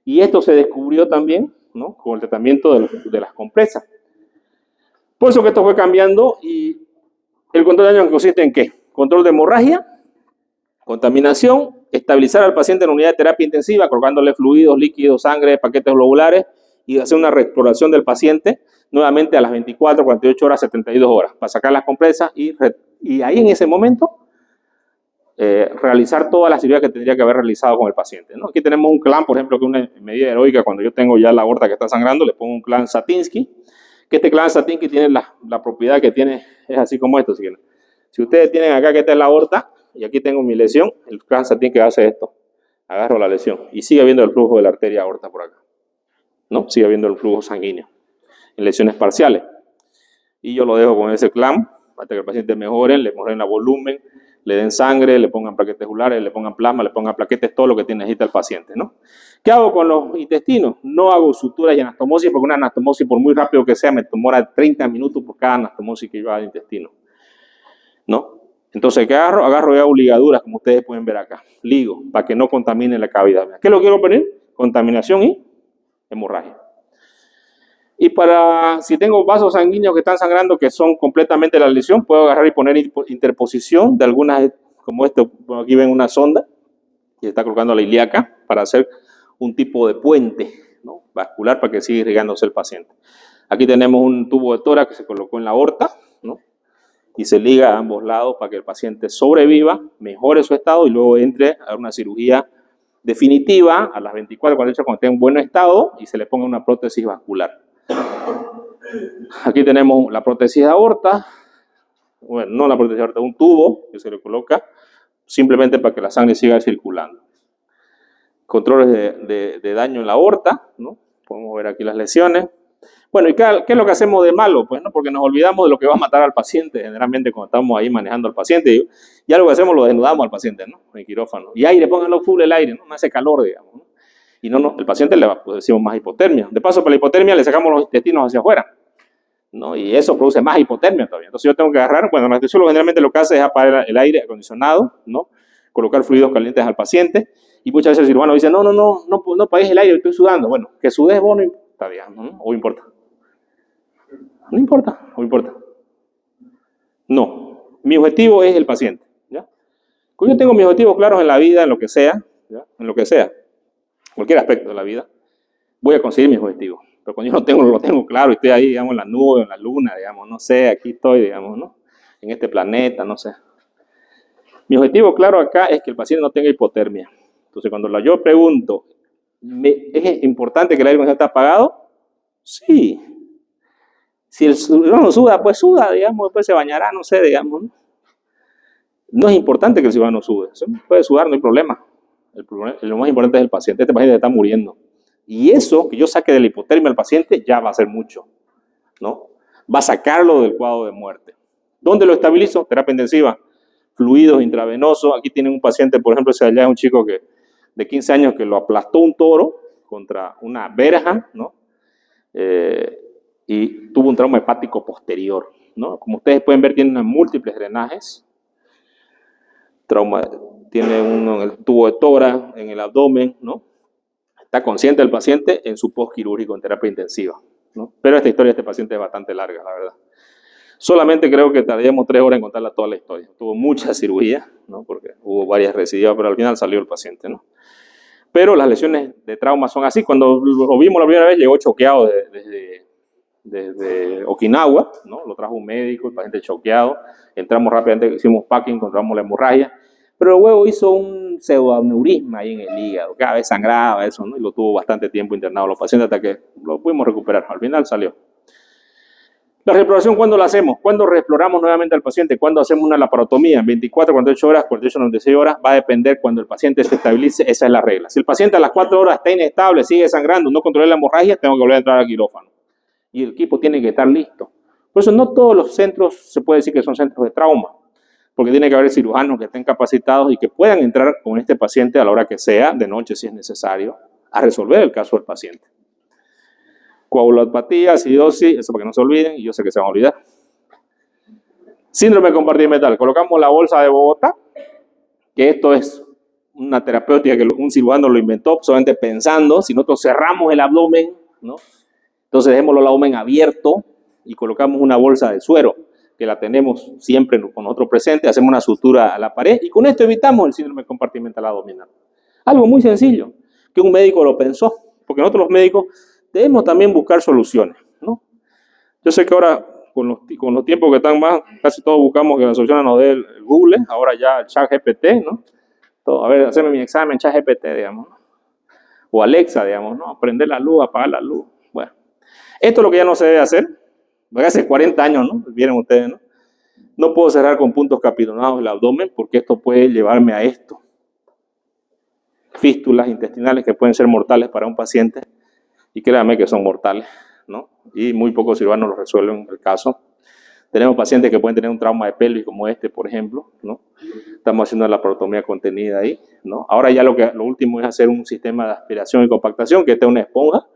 [SPEAKER 1] Y esto se descubrió también, ¿no? Con el tratamiento de las compresas. Por eso que esto fue cambiando y el control de daño consiste en ¿qué? Control de hemorragia, contaminación, estabilizar al paciente en unidad de terapia intensiva, colocándole fluidos, líquidos, sangre, paquetes globulares y hacer una reexploración del paciente nuevamente a las 24, 48 horas, 72 horas para sacar las compresas y ahí en ese momento realizar toda la cirugía que tendría que haber realizado con el paciente, ¿no? Aquí tenemos un clan, por ejemplo, que es una medida heroica. Cuando yo tengo ya la aorta que está sangrando, le pongo un clan Satinsky, que este clan Satinsky tiene la propiedad que tiene, es así como esto. Si ustedes tienen acá que esta es la aorta y aquí tengo mi lesión, el clan Satinsky hace esto, agarro la lesión y sigue habiendo el flujo de la arteria aorta por acá, ¿no? Sigue habiendo el flujo sanguíneo en lesiones parciales. Y yo lo dejo con ese clan hasta que el paciente mejore, le mejoren el volumen, le den sangre, le pongan plaquetes oculares, le pongan plasma, le pongan plaquetes, todo lo que necesita el paciente, ¿no? ¿Qué hago con los intestinos? No hago suturas y anastomosis, porque una anastomosis, por muy rápido que sea, me demora 30 minutos por cada anastomosis que yo haga de intestino, ¿no? Entonces, ¿qué agarro? Agarro ya ligaduras, como ustedes pueden ver acá. Ligo, para que no contamine la cavidad. ¿Qué es lo que quiero poner? Contaminación y hemorragia. Y si tengo vasos sanguíneos que están sangrando, que son completamente la lesión, puedo agarrar y poner interposición de algunas, como esto, aquí ven una sonda, y está colocando la ilíaca para hacer un tipo de puente, ¿no? Vascular para que siga irrigándose el paciente. Aquí tenemos un tubo de tórax que se colocó en la aorta, ¿no? Y se liga a ambos lados para que el paciente sobreviva, mejore su estado y luego entre a una cirugía definitiva a las 24, 48 cuando esté en buen estado y se le ponga una prótesis vascular. Aquí tenemos la prótesis de aorta, bueno, no la prótesis de aorta, un tubo que se le coloca simplemente para que la sangre siga circulando. Controles de daño en la aorta, ¿no? Podemos ver aquí las lesiones. Bueno, ¿y qué es lo que hacemos de malo? Pues no, porque nos olvidamos de lo que va a matar al paciente, generalmente cuando estamos ahí manejando al paciente. Ya lo que hacemos lo desnudamos al paciente, ¿no? En el quirófano. Y aire, pónganlo full el aire, ¿no? No hace calor, digamos, ¿no? Y el paciente le va, pues decimos, más hipotermia. De paso, para la hipotermia le sacamos los intestinos hacia afuera, ¿no? Y eso produce más hipotermia todavía. Entonces yo tengo que agarrar, bueno, el anestesiólogo generalmente lo que hace es apagar el aire acondicionado, ¿no? Colocar fluidos calientes al paciente. Y muchas veces el cirujano dice, no apagues el aire, estoy sudando. Bueno, que sudes vos no importa, digamos, ¿no? O importa. No importa, o importa. No, mi objetivo es el paciente, ¿ya? Cuando yo tengo mis objetivos claros en la vida, en lo que sea, ¿ya? En lo que sea, cualquier aspecto de la vida, voy a conseguir mis objetivos. Pero cuando yo no lo tengo claro y estoy ahí, digamos, en la nube, en la luna, digamos, no sé, aquí estoy, digamos, ¿no? En este planeta, no sé. Mi objetivo claro acá es que el paciente no tenga hipotermia. Entonces, cuando yo pregunto, ¿es importante que el aire acondicionado esté apagado? Sí. Si el cirujano suda, pues suda, digamos, después se bañará, no sé, digamos, ¿no? No es importante que el cirujano sude. Puede sudar, no hay problema. Lo más importante es el paciente. Este paciente está muriendo. Y eso, que yo saque de la hipotermia al paciente, ya va a ser mucho, ¿no? Va a sacarlo del cuadro de muerte. ¿Dónde lo estabilizo? Terapia intensiva. Fluidos intravenosos. Aquí tienen un paciente, por ejemplo, ese allá es un chico de 15 años que lo aplastó un toro contra una verja, ¿no? Y tuvo un trauma hepático posterior, ¿no? Como ustedes pueden ver, tiene múltiples drenajes. Tiene uno en el tubo de tórax, en el abdomen, ¿no? Está consciente el paciente en su postquirúrgico en terapia intensiva, ¿no? Pero esta historia de este paciente es bastante larga, la verdad. Solamente creo que tardaríamos 3 horas en contarla toda la historia. Tuvo mucha cirugía, ¿no? Porque hubo varias recidivas, pero al final salió el paciente, ¿no? Pero las lesiones de trauma son así. Cuando lo vimos la primera vez, llegó choqueado desde Okinawa, ¿no? Lo trajo un médico, el paciente choqueado. Entramos rápidamente, hicimos packing, encontramos la hemorragia. Pero luego hizo un pseudoaneurisma ahí en el hígado. Cada vez sangraba eso, ¿no? Y lo tuvo bastante tiempo internado los pacientes hasta que lo pudimos recuperar. Al final salió. La reexploración, ¿cuándo la hacemos? ¿Cuándo reexploramos nuevamente al paciente? ¿Cuándo hacemos una laparotomía? En 24, 48 horas, 48, 96 horas. Va a depender cuando el paciente se estabilice. Esa es la regla. Si el paciente a las 4 horas está inestable, sigue sangrando, no controla la hemorragia, tengo que volver a entrar al quirófano. Y el equipo tiene que estar listo. Por eso no todos los centros se puede decir que son centros de trauma, porque tiene que haber cirujanos que estén capacitados y que puedan entrar con este paciente a la hora que sea, de noche si es necesario, a resolver el caso del paciente. Coagulopatía, acidosis, eso para que no se olviden, y yo sé que se van a olvidar. Síndrome compartimental. Colocamos la bolsa de Bogotá, que esto es una terapéutica que un cirujano lo inventó solamente pensando, si nosotros cerramos el abdomen, ¿no? Entonces dejemos el abdomen abierto y colocamos una bolsa de suero, que la tenemos siempre con nosotros presentes, hacemos una sutura a la pared y con esto evitamos el síndrome compartimental abdominal. Algo muy sencillo, que un médico lo pensó, porque nosotros los médicos debemos también buscar soluciones, ¿no? Yo sé que ahora, con los tiempos que están más, casi todos buscamos que la solución nos dé el Google, ahora ya el ChatGPT, ¿no? Todo, a ver, hacerme mi examen ChatGPT, digamos, ¿no? O Alexa, digamos, ¿no? Prender la luz, apagar la luz. Bueno, esto es lo que ya no se debe hacer, porque hace 40 años, ¿no? Vieron ustedes, ¿no? No puedo cerrar con puntos capitonados el abdomen porque esto puede llevarme a esto. Fístulas intestinales que pueden ser mortales para un paciente. Y créanme que son mortales, ¿no? Y muy pocos cirujanos lo resuelven el caso. Tenemos pacientes que pueden tener un trauma de pelvis como este, por ejemplo, ¿no? Estamos haciendo la laparotomía contenida ahí, ¿no? Ahora ya lo último es hacer un sistema de aspiración y compactación, que esta es una esponja,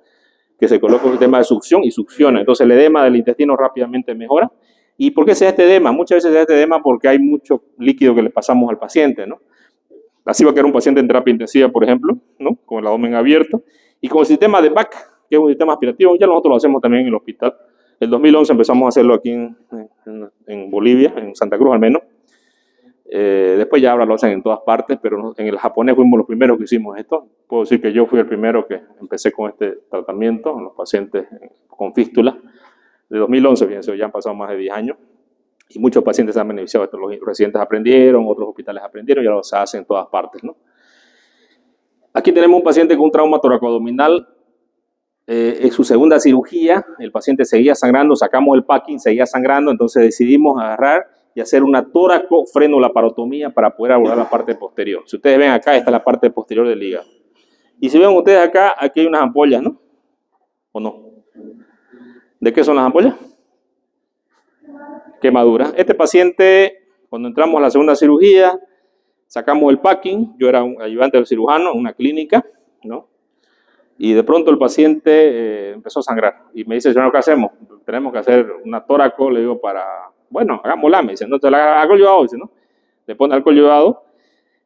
[SPEAKER 1] que se coloca un sistema de succión y succiona. Entonces el edema del intestino rápidamente mejora. ¿Y por qué se da este edema? Muchas veces se da este edema porque hay mucho líquido que le pasamos al paciente, ¿no? Así va a quedar un paciente en terapia intensiva, por ejemplo, ¿no? Con el abdomen abierto. Y con el sistema de PAC, que es un sistema aspirativo, ya nosotros lo hacemos también en el hospital. En 2011 empezamos a hacerlo aquí en Bolivia, en Santa Cruz al menos. Después ya ahora lo hacen en todas partes, pero en el japonés fuimos los primeros que hicimos esto. Puedo decir que yo fui el primero que empecé con este tratamiento en los pacientes con fístula. De 2011, fíjense, ya han pasado más de 10 años. Y muchos pacientes se han beneficiado. Esto, los residentes aprendieron, otros hospitales aprendieron, ya lo se hace en todas partes, ¿no? Aquí tenemos un paciente con un trauma toracoabdominal. En su segunda cirugía, el paciente seguía sangrando, sacamos el packing, seguía sangrando, entonces decidimos agarrar y hacer una tóraco-frenolaparotomía para poder abordar la parte posterior. Si ustedes ven acá, esta es la parte posterior del hígado. Y si ven ustedes acá, aquí hay unas ampollas, ¿no? ¿O no? ¿De qué son las ampollas? Quemaduras. Este paciente, cuando entramos a la segunda cirugía, sacamos el packing, yo era un ayudante del cirujano en una clínica, ¿no? Y de pronto el paciente empezó a sangrar. Y me dice, ¿qué hacemos? Tenemos que hacer una tóraco, le digo, bueno, hagámosla. Me dice, no, te la haga alcohol llevado. Dice, ¿no? Le pone alcohol llevado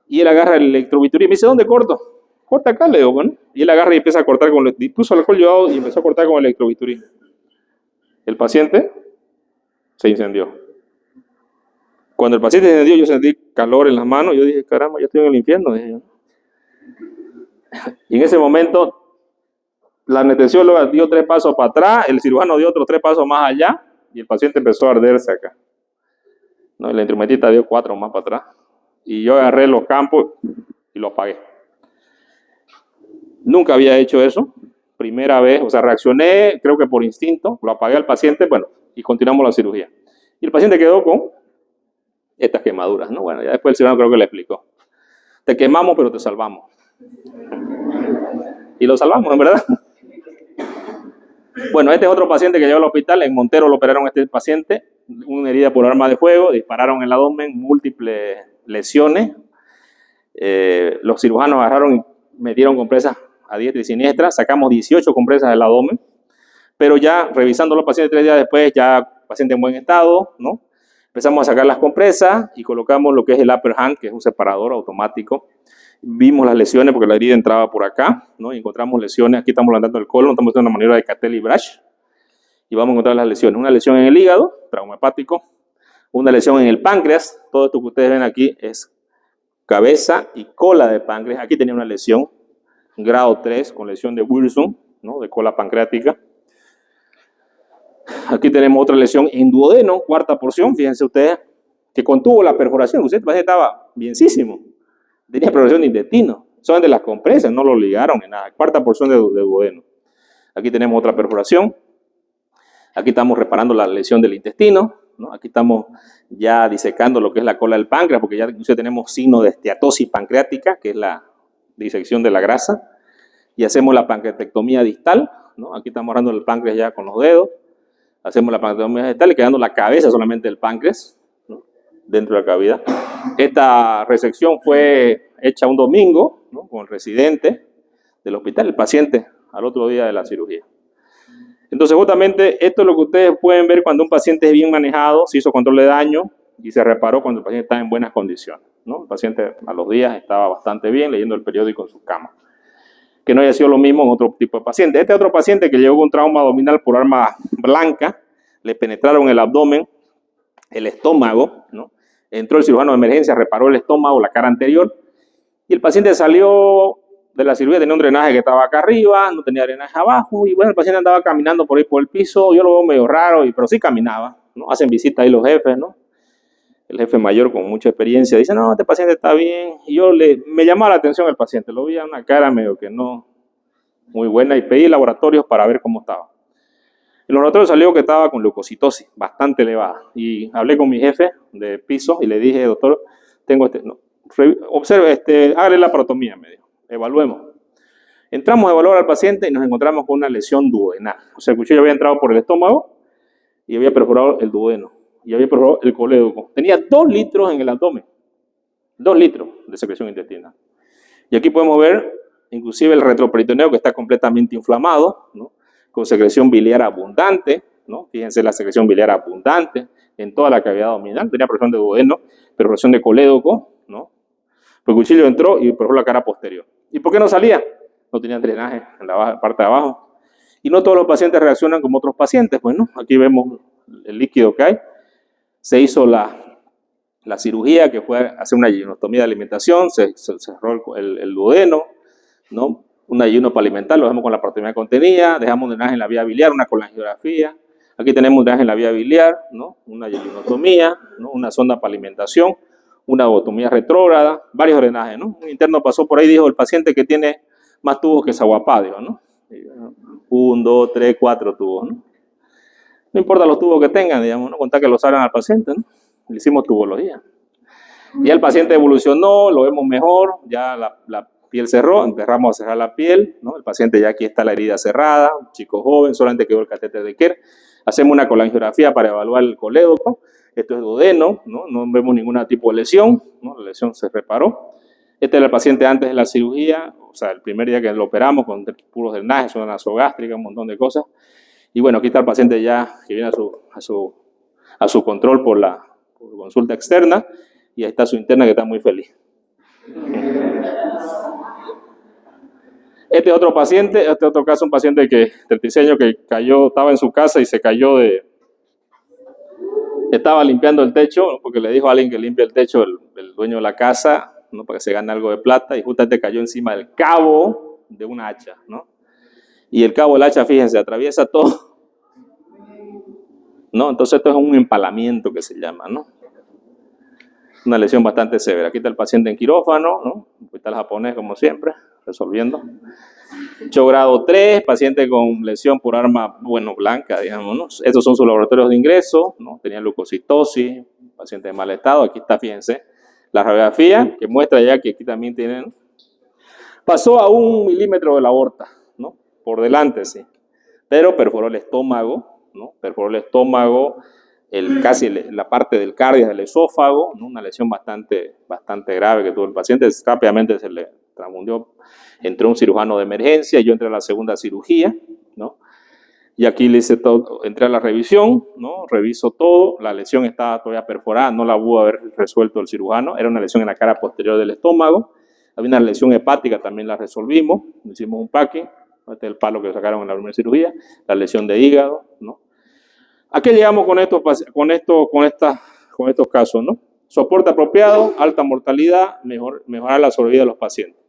[SPEAKER 1] y él agarra el electrobisturí. Me dice, ¿dónde corto? Corta acá, le digo, bueno. Y él agarra y empieza a cortar puso el alcohol llevado y empezó a cortar con el electrobisturí. El paciente se incendió. Cuando el paciente se incendió, yo sentí calor en las manos. Yo dije, caramba, yo estoy en el infierno, dije yo. Y en ese momento, la anestesióloga dio 3 pasos para atrás, el cirujano dio otros 3 pasos más allá y el paciente empezó a arderse acá, ¿no? Y la instrumentista dio 4 más para atrás y yo agarré los campos y lo apagué. Nunca había hecho eso, primera vez, o sea, reaccioné, creo que por instinto, lo apagué al paciente, bueno, y continuamos la cirugía. Y el paciente quedó con estas quemaduras, ¿no? Bueno, ya después el cirujano creo que le explicó. Te quemamos, pero te salvamos. Y lo salvamos, en verdad. Bueno, este es otro paciente que llegó al hospital. En Montero lo operaron a este paciente. Una herida por arma de fuego. Dispararon en el abdomen, múltiples lesiones. Los cirujanos agarraron y metieron compresas a diestra y siniestra. Sacamos 18 compresas del abdomen. Pero ya revisando los pacientes 3 días después, ya paciente en buen estado, ¿no? Empezamos a sacar las compresas y colocamos lo que es el upper hand, que es un separador automático. Vimos las lesiones porque la herida entraba por acá, ¿no? Y encontramos lesiones. Aquí estamos levantando el colon, estamos haciendo una maniobra de Cattell y Brash. Y vamos a encontrar las lesiones. Una lesión en el hígado, trauma hepático. Una lesión en el páncreas. Todo esto que ustedes ven aquí es cabeza y cola de páncreas. Aquí tenía una lesión grado 3 con lesión de Wilson, ¿no? De cola pancreática. Aquí tenemos otra lesión en duodeno, cuarta porción, fíjense ustedes, que contuvo la perforación. Usted estaba bienísimo, tenía perforación de intestino, son de las compresas, no lo ligaron ni nada. Cuarta porción de duodeno. Aquí tenemos otra perforación. Aquí estamos reparando la lesión del intestino, ¿no? Aquí estamos ya disecando lo que es la cola del páncreas, porque ya incluso tenemos signo de esteatosis pancreática, que es la disección de la grasa, y hacemos la pancreatectomía distal, ¿no? Aquí estamos agarrando el páncreas ya con los dedos, hacemos la pancreatectomía distal y quedando la cabeza solamente del páncreas, ¿no? Dentro de la cavidad. Esta resección fue hecha un domingo, ¿no? Con el residente del hospital, el paciente al otro día de la cirugía. Entonces, justamente, esto es lo que ustedes pueden ver cuando un paciente es bien manejado, se hizo control de daño y se reparó cuando el paciente está en buenas condiciones, ¿no? El paciente a los días estaba bastante bien leyendo el periódico en su cama. Que no haya sido lo mismo en otro tipo de paciente. Este otro paciente que llegó con trauma abdominal por arma blanca, le penetraron el abdomen, el estómago, ¿no? Entró el cirujano de emergencia, reparó el estómago, la cara anterior, y el paciente salió de la cirugía, tenía un drenaje que estaba acá arriba, no tenía drenaje abajo, y bueno, el paciente andaba caminando por ahí por el piso, yo lo veo medio raro, pero sí caminaba, ¿no? Hacen visita ahí los jefes, ¿no? El jefe mayor con mucha experiencia dice, no, este paciente está bien, y me llamaba la atención el paciente, lo vi a una cara medio que no muy buena, y pedí laboratorios para ver cómo estaba. El laboratorio salió que estaba con leucocitosis, bastante elevada, y hablé con mi jefe de piso, y le dije, doctor, tengo observe, hágale la parotomía, me dijo. Evaluemos. Entramos a evaluar al paciente y nos encontramos con una lesión duodenal. O sea, el cuchillo había entrado por el estómago y había perforado el duodeno y había perforado el colédoco. Tenía 2 litros en el abdomen. 2 litros de secreción intestinal. Y aquí podemos ver inclusive el retroperitoneo que está completamente inflamado, ¿no? Con secreción biliar abundante, ¿no? Fíjense la secreción biliar abundante en toda la cavidad abdominal. Tenía perforación de duodeno, perforación de colédoco, ¿no? El cuchillo entró y perforó la cara posterior. ¿Y por qué no salía? No tenía drenaje en la parte de abajo. Y no todos los pacientes reaccionan como otros pacientes. Pues, ¿no? Aquí vemos el líquido que hay. Se hizo la cirugía, que fue hacer una yejunostomía de alimentación. Se cerró el duodeno, ¿no? Un ayuno para alimentar, lo dejamos con la parotomía contenida. Dejamos un drenaje en la vía biliar, una colangiografía. Aquí tenemos un drenaje en la vía biliar, ¿no? Una yejunostomía, ¿no? Una sonda para alimentación. Una botomía retrógrada, varios drenajes, ¿no? Un interno pasó por ahí y dijo, el paciente que tiene más tubos que Zaguapá, dijo, ¿no? 1, 2, 3, 4 tubos, ¿no? No importa los tubos que tengan, digamos, ¿no? Contar que los abran al paciente, ¿no? Le hicimos tubología. Ya el paciente evolucionó, lo vemos mejor, ya la piel cerró, empezamos a cerrar la piel, ¿no? El paciente ya aquí está la herida cerrada, un chico joven, solamente quedó el catéter de Kerr. Hacemos una colangiografía para evaluar el colédoco. Esto es duodeno, ¿no? No vemos ningún tipo de lesión, ¿no? La lesión se reparó. Este era el paciente antes de la cirugía, o sea, el primer día que lo operamos con puros drenajes, zona nasogástrica, un montón de cosas. Y bueno, aquí está el paciente ya que viene a su control por consulta externa, y ahí está su interna que está muy feliz. Este otro paciente, este otro caso, un paciente del diseño que cayó, estaba en su casa y se cayó estaba limpiando el techo, porque le dijo a alguien que limpie el techo, el dueño de la casa, ¿no? Para que se gane algo de plata, y justamente cayó encima del cabo de una hacha, ¿no? Y el cabo del hacha, fíjense, atraviesa todo, ¿no? Entonces esto es un empalamiento que se llama, ¿no? Una lesión bastante severa. Aquí está el paciente en quirófano, ¿no? Hospital japonés, como siempre, resolviendo. 8 grado 3, paciente con lesión por arma, bueno, blanca, digamos, ¿no? Estos son sus laboratorios de ingreso, ¿no? Tenía leucocitosis, paciente de mal estado. Aquí está, fíjense, la radiografía que muestra ya que aquí también tienen. Pasó a 1 milímetro de la aorta, ¿no? Por delante, sí. Pero perforó el estómago, ¿no? Perforó el estómago, casi la parte del cardio del esófago, ¿no? Una lesión bastante grave que tuvo el paciente. Rápidamente se le transfundió. Entró un cirujano de emergencia, yo entré a la segunda cirugía, ¿no? Y aquí le hice todo, entré a la revisión, ¿no? Reviso todo, la lesión estaba todavía perforada, no la pudo haber resuelto el cirujano, era una lesión en la cara posterior del estómago, había una lesión hepática, también la resolvimos, hicimos un packing, este es el palo que sacaron en la primera cirugía, la lesión de hígado, ¿no? ¿A qué llegamos con estos casos, ¿no? Soporte apropiado, alta mortalidad, mejorar la sobrevida de los pacientes.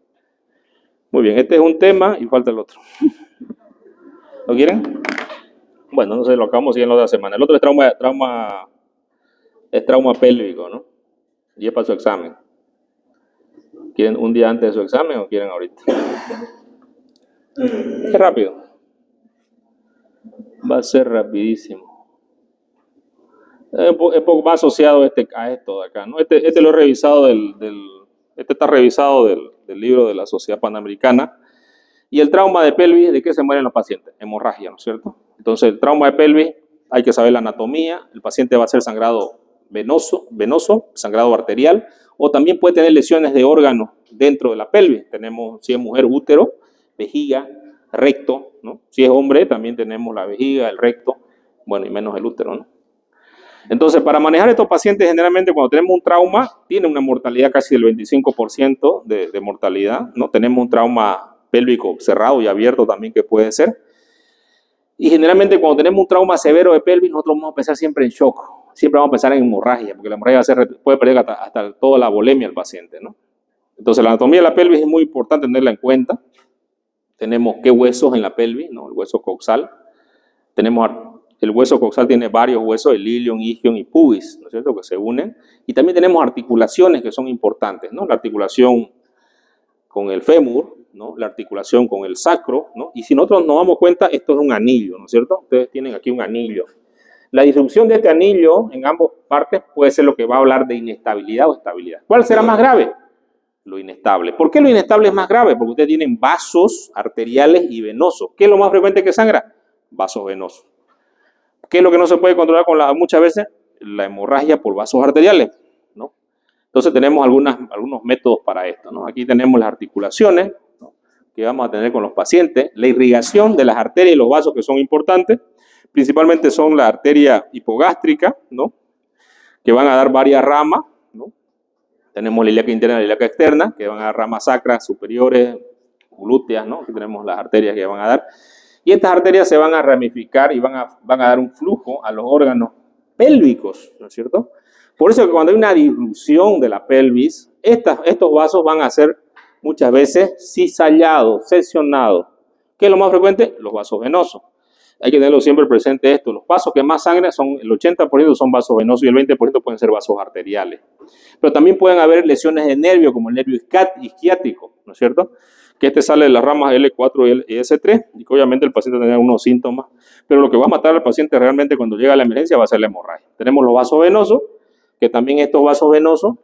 [SPEAKER 1] Muy bien, este es un tema y falta el otro. ¿Lo quieren? Bueno, no sé, lo acabamos siguiendo la otra semana. El otro es trauma pélvico, ¿no? Y es para su examen. ¿Quieren un día antes de su examen o quieren ahorita? Es rápido. Va a ser rapidísimo. Va asociado a esto de acá, ¿no? Este lo he revisado este está revisado del libro de la Sociedad Panamericana. Y el trauma de pelvis, ¿de qué se mueren los pacientes? Hemorragia, ¿no es cierto? Entonces, el trauma de pelvis, hay que saber la anatomía. El paciente va a ser sangrado venoso, sangrado arterial, o también puede tener lesiones de órganos dentro de la pelvis. Tenemos, si es mujer, útero, vejiga, recto, ¿no? Si es hombre, también tenemos la vejiga, el recto, bueno, y menos el útero, ¿no? Entonces, para manejar estos pacientes, generalmente cuando tenemos un trauma, tiene una mortalidad casi del 25% de mortalidad, ¿no? Tenemos un trauma pélvico cerrado y abierto también que puede ser. Y generalmente cuando tenemos un trauma severo de pelvis, nosotros vamos a pensar siempre en shock. Siempre vamos a pensar en hemorragia, porque la hemorragia puede perder hasta toda la volemia del paciente, ¿no? Entonces, la anatomía de la pelvis es muy importante tenerla en cuenta. Tenemos qué huesos en la pelvis, ¿no? El hueso coxal. El hueso coxal tiene varios huesos, el ilion, isquion y pubis, ¿no es cierto?, que se unen. Y también tenemos articulaciones que son importantes, ¿no? La articulación con el fémur, ¿no? La articulación con el sacro, ¿no? Y si nosotros nos damos cuenta, esto es un anillo, ¿no es cierto? Ustedes tienen aquí un anillo. La disrupción de este anillo en ambas partes puede ser lo que va a hablar de inestabilidad o estabilidad. ¿Cuál será más grave? Lo inestable. ¿Por qué lo inestable es más grave? Porque ustedes tienen vasos arteriales y venosos. ¿Qué es lo más frecuente que sangra? Vasos venosos. ¿Qué es lo que no se puede controlar muchas veces? La hemorragia por vasos arteriales, ¿no? Entonces tenemos algunos métodos para esto, ¿no? Aquí tenemos las articulaciones, ¿no?, que vamos a tener con los pacientes, la irrigación de las arterias y los vasos que son importantes, principalmente son la arteria hipogástrica, ¿no?, que van a dar varias ramas, ¿no? Tenemos la ilíaca interna y la ilíaca externa, que van a dar ramas sacras, superiores, glúteas, ¿no? Aquí tenemos las arterias que van a dar. Y estas arterias se van a ramificar y van a dar un flujo a los órganos pélvicos, ¿no es cierto? Por eso que cuando hay una disrupción de la pelvis, estos vasos van a ser muchas veces cisallados, seccionados. ¿Qué es lo más frecuente? Los vasos venosos. Hay que tenerlo siempre presente esto. Los vasos que más sangran el 80% son vasos venosos y el 20% pueden ser vasos arteriales. Pero también pueden haber lesiones de nervio, como el nervio isquiático, ¿no es cierto?, que sale de las ramas L4 y S3, y que obviamente el paciente tendrá unos síntomas, pero lo que va a matar al paciente realmente cuando llega a la emergencia va a ser la hemorragia. Tenemos los vasos venosos, que también estos vasos venosos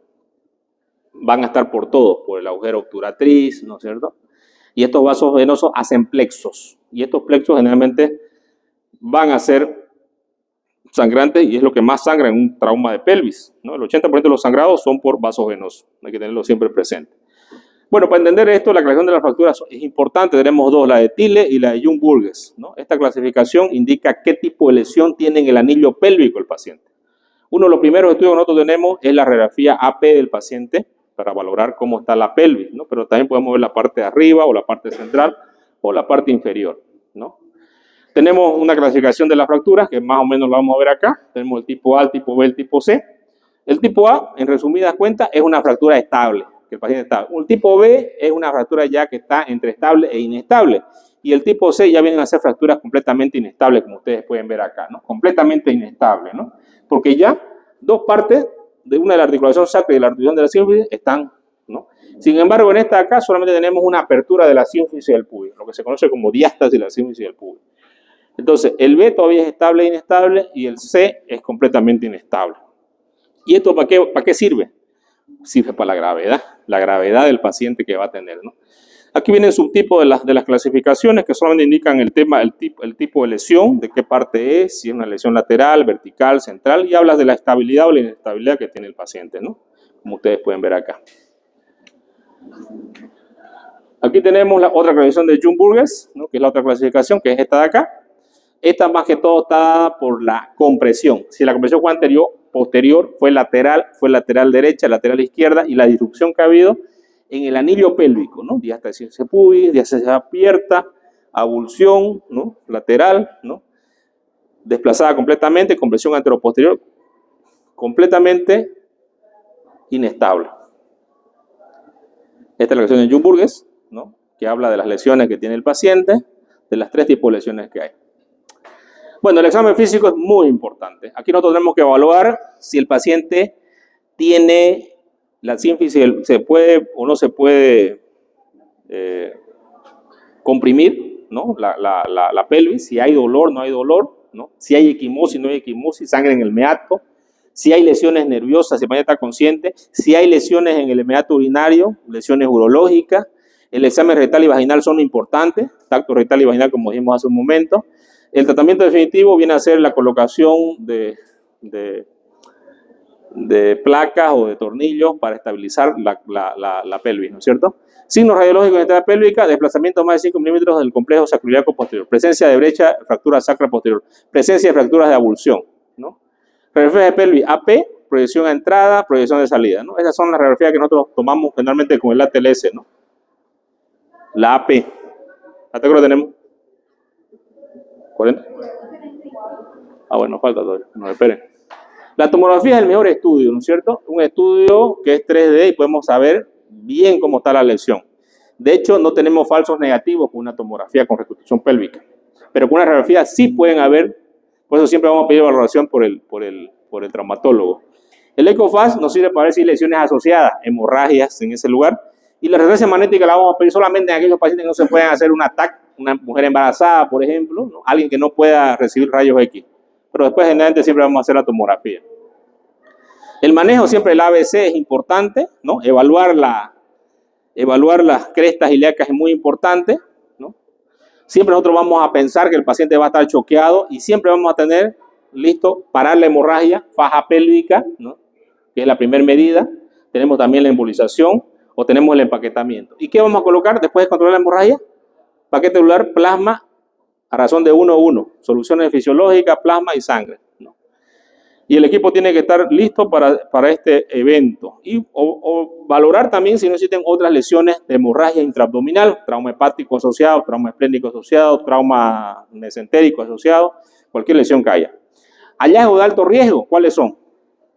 [SPEAKER 1] van a estar por todos, por el agujero obturatriz, ¿no es cierto? Y estos vasos venosos hacen plexos, y estos plexos generalmente van a ser sangrantes, y es lo que más sangra en un trauma de pelvis, ¿no? El 80% de los sangrados son por vasos venosos, hay que tenerlo siempre presente. Bueno, para entender esto, la clasificación de las fracturas es importante. Tenemos dos, la de Thiele y la de Jung-Burgess, ¿no? Esta clasificación indica qué tipo de lesión tiene en el anillo pélvico el paciente. Uno de los primeros estudios que nosotros tenemos es la radiografía AP del paciente para valorar cómo está la pelvis, ¿no? Pero también podemos ver la parte de arriba o la parte central o la parte inferior, ¿no? Tenemos una clasificación de las fracturas que más o menos la vamos a ver acá. Tenemos el tipo A, el tipo B, el tipo C. El tipo A, en resumidas cuentas, es una fractura estable, que el paciente está. El tipo B es una fractura ya que está entre estable e inestable. Y el tipo C ya vienen a ser fracturas completamente inestables, como ustedes pueden ver acá, ¿no? Completamente inestable, ¿no? Porque ya dos partes de una de la articulación sacra y de la articulación de la sínfisis están, ¿no? Sin embargo, en esta de acá solamente tenemos una apertura de la sínfisis del pubis, lo que se conoce como diástasis de la sínfisis del pubis. Entonces, el B todavía es estable e inestable y el C es completamente inestable. ¿Y esto para qué sirve? Sirve para la gravedad del paciente que va a tener, ¿no? Aquí vienen subtipos de las clasificaciones que solamente indican el tipo de lesión, de qué parte es, si es una lesión lateral, vertical, central, y hablas de la estabilidad o la inestabilidad que tiene el paciente, ¿no? Como ustedes pueden ver acá. Aquí tenemos la otra clasificación de Jung-Burgess, ¿no?, que es la otra clasificación, que es esta de acá. Esta más que todo está dada por la compresión. Si la compresión fue posterior, fue lateral derecha, lateral izquierda, y la disrupción que ha habido en el anillo pélvico, ¿no? Diástasis de pubis, diástasis abierta, abulsión, ¿no?, lateral, ¿no?, desplazada completamente, compresión anteroposterior, completamente inestable. Esta es la clasificación de Jung-Burgess, ¿no?, que habla de las lesiones que tiene el paciente, de las 3 tipos de lesiones que hay. Bueno, el examen físico es muy importante. Aquí nosotros tenemos que evaluar si el paciente tiene la sínfisis, se puede o no se puede comprimir, ¿no? la pelvis, si hay dolor, no hay dolor, ¿no? Si hay equimosis, no hay equimosis, sangre en el meato, si hay lesiones nerviosas, si el paciente está consciente, si hay lesiones en el meato urinario, lesiones urológicas. El examen rectal y vaginal son importantes, tacto rectal y vaginal como dijimos hace un momento. El tratamiento definitivo viene a ser la colocación de placas o de tornillos para estabilizar la pelvis, ¿no es cierto? Signos radiológicos de entrada pélvica, desplazamiento más de 5 milímetros del complejo sacroiliaco posterior, presencia de brecha, fractura sacra posterior, presencia de fracturas de abulsión, ¿no? Radiografía de pelvis AP, proyección a entrada, proyección de salida, ¿no? Esas son las radiografías que nosotros tomamos generalmente con el ATLS, ¿no? La AP. ¿Hasta qué hora tenemos? 40. Ah, bueno, falta todavía. No, esperen. La tomografía es el mejor estudio, ¿no es cierto? Un estudio que es 3D y podemos saber bien cómo está la lesión. De hecho, no tenemos falsos negativos con una tomografía con reconstrucción pélvica, pero con una radiografía sí pueden haber. Por eso siempre vamos a pedir valoración por el traumatólogo. El ECOFAS nos sirve para ver si hay lesiones asociadas, hemorragias en ese lugar. Y la resonancia magnética la vamos a pedir solamente en aquellos pacientes que no se pueden hacer un TAC, una mujer embarazada, por ejemplo, ¿no? Alguien que no pueda recibir rayos X. Pero después, generalmente, siempre vamos a hacer la tomografía. El manejo siempre del ABC es importante, ¿no? Evaluar las crestas ilíacas es muy importante, ¿no? Siempre nosotros vamos a pensar que el paciente va a estar choqueado y siempre vamos a tener listo parar la hemorragia, faja pélvica, ¿no? Que es la primera medida. Tenemos también la embolización o tenemos el empaquetamiento. ¿Y qué vamos a colocar después de controlar la hemorragia? Paquete celular, plasma, a razón de 1:1, soluciones fisiológicas, plasma y sangre, ¿no? Y el equipo tiene que estar listo para este evento. Y o valorar también si no existen otras lesiones de hemorragia intraabdominal, trauma hepático asociado, trauma esplénico asociado, trauma mesentérico asociado, cualquier lesión que haya. Hallazgos de alto riesgo, ¿cuáles son?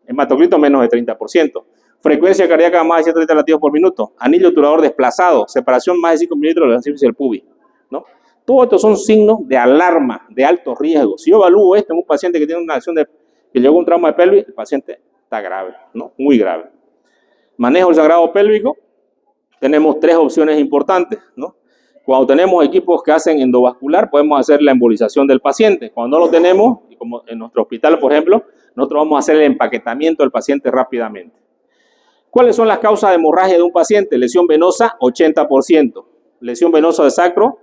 [SPEAKER 1] Hematocrito menos de 30%. Frecuencia cardíaca más de 130 latidos por minuto. Anillo obturador desplazado. Separación más de 5 milímetros de la sínfisis del pubis, ¿no? Todos estos son signos de alarma, de alto riesgo. Si yo evalúo esto en un paciente que tiene una lesión que llegó a un trauma de pelvis, el paciente está grave, ¿no? Muy grave. Manejo del sangrado pélvico. Tenemos 3 opciones importantes, ¿no? Cuando tenemos equipos que hacen endovascular, podemos hacer la embolización del paciente. Cuando no lo tenemos, como en nuestro hospital, por ejemplo, nosotros vamos a hacer el empaquetamiento del paciente rápidamente. ¿Cuáles son las causas de hemorragia de un paciente? Lesión venosa, 80%. Lesión venosa de sacro,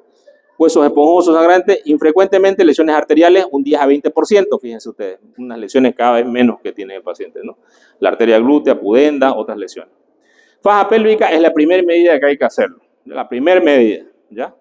[SPEAKER 1] huesos esponjosos sangrantes, infrecuentemente lesiones arteriales, un 10 a 20%, fíjense ustedes, unas lesiones cada vez menos que tiene el paciente, ¿no? La arteria glútea, pudenda, otras lesiones. Faja pélvica es la primera medida que hay que hacerlo, la primera medida, ¿ya?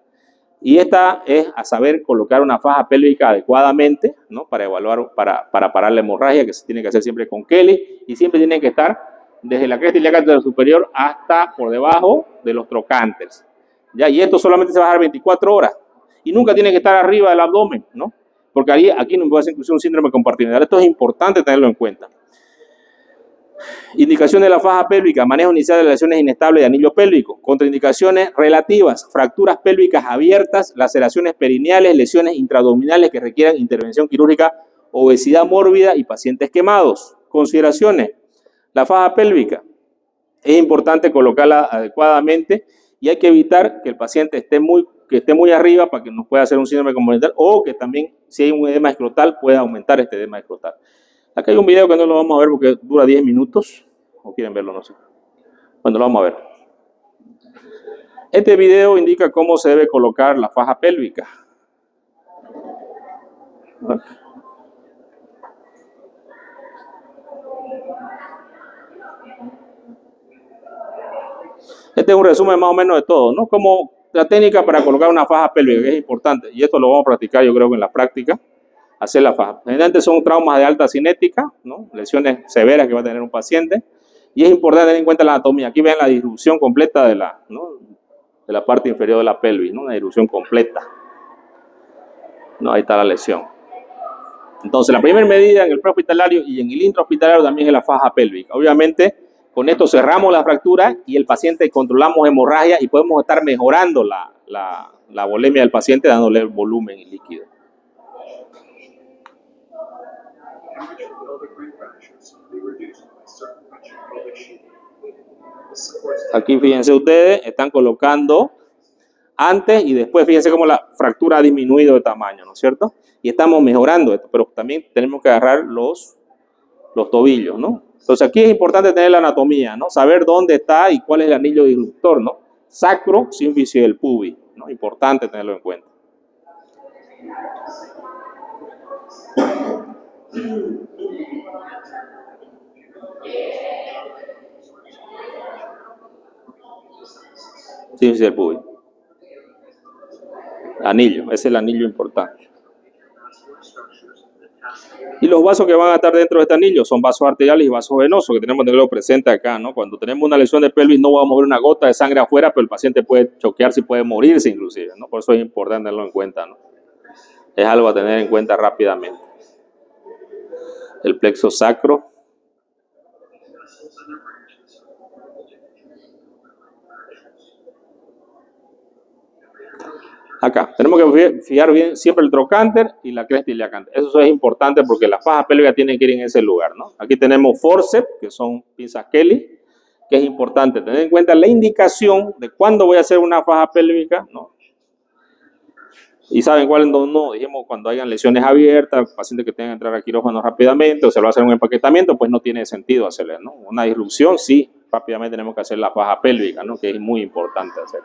[SPEAKER 1] Y esta es a saber colocar una faja pélvica adecuadamente, ¿no? Para evaluar, para parar la hemorragia, que se tiene que hacer siempre con Kelly, y siempre tiene que estar desde la cresta ilíaca superior hasta por debajo de los trocánteres, ¿ya? Y esto solamente se va a dejar 24 horas. Y nunca tiene que estar arriba del abdomen, ¿no? Porque aquí no puede ser incluso un síndrome compartimental. Esto es importante tenerlo en cuenta. Indicaciones de la faja pélvica, manejo inicial de lesiones inestables de anillo pélvico, contraindicaciones relativas, fracturas pélvicas abiertas, laceraciones perineales, lesiones intraabdominales que requieran intervención quirúrgica, obesidad mórbida y pacientes quemados. Consideraciones, la faja pélvica es importante colocarla adecuadamente y hay que evitar que el paciente esté muy arriba para que nos pueda hacer un síndrome compartimental o que también, si hay un edema escrotal, pueda aumentar este edema escrotal. Acá hay un video que no lo vamos a ver porque dura 10 minutos. ¿O quieren verlo? No sé. Bueno, lo vamos a ver. Este video indica cómo se debe colocar la faja pélvica. Este es un resumen más o menos de todo, ¿no? Como la técnica para colocar una faja pélvica, que es importante. Y esto lo vamos a practicar, yo creo que en la práctica. Hacer la faja. Generalmente son traumas de alta cinética, ¿no? Lesiones severas que va a tener un paciente. Y es importante tener en cuenta la anatomía. Aquí ven la distribución completa de la parte inferior de la pelvis, ¿no? Una distribución completa. ¿No? Ahí está la lesión. Entonces, la primera medida en el prehospitalario y en el intrahospitalario también es la faja pélvica. Obviamente, Con esto cerramos la fractura y el paciente controlamos hemorragia y podemos estar mejorando la volemia del paciente dándole volumen y líquido. Aquí fíjense ustedes, están colocando antes y después, fíjense cómo la fractura ha disminuido de tamaño, ¿no es cierto? Y estamos mejorando esto, pero también tenemos que agarrar los tobillos, ¿no? Entonces aquí es importante tener la anatomía, ¿no? Saber dónde está y cuál es el anillo disruptor, ¿no? Sacro, sínfisis del pubis, ¿no? Importante tenerlo en cuenta. Sínfisis del pubis. Anillo, ese es el anillo importante. Y los vasos que van a estar dentro de este anillo son vasos arteriales y vasos venosos, que tenemos que tenerlo presente acá, ¿no? Cuando tenemos una lesión de pelvis no vamos a ver una gota de sangre afuera, pero el paciente puede choquearse y puede morirse inclusive, ¿no? Por eso es importante tenerlo en cuenta, ¿no? Es algo a tener en cuenta rápidamente. El plexo sacro. Acá, tenemos que fijar bien siempre el trocánter y la cresta iliacante. Eso es importante porque la faja pélvica tiene que ir en ese lugar, ¿no? Aquí tenemos forceps, que son pinzas Kelly, que es importante tener en cuenta la indicación de cuándo voy a hacer una faja pélvica, ¿no? Y saben cuándo no, dijimos cuando hayan lesiones abiertas, pacientes que tengan que entrar a quirófano rápidamente o se lo va a hacer un empaquetamiento, pues no tiene sentido hacerle, ¿no? Una disrupción, sí, rápidamente tenemos que hacer la faja pélvica, ¿no? Que es muy importante hacer.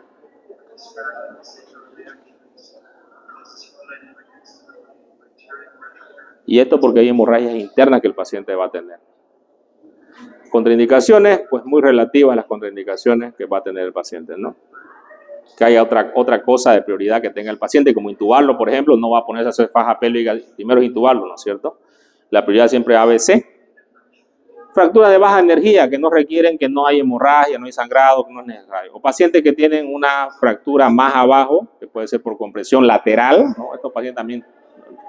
[SPEAKER 1] Y esto porque hay hemorragias internas que el paciente va a tener. Contraindicaciones, pues muy relativas las contraindicaciones que va a tener el paciente, ¿no? Que haya otra cosa de prioridad que tenga el paciente, como intubarlo, por ejemplo, no va a ponerse a hacer faja pélvica, primero es intubarlo, ¿no es cierto? La prioridad siempre es ABC. Fracturas de baja energía que no requieren que no hay hemorragia, no hay sangrado, que no es necesario. O pacientes que tienen una fractura más abajo, que puede ser por compresión lateral, ¿no? Estos pacientes también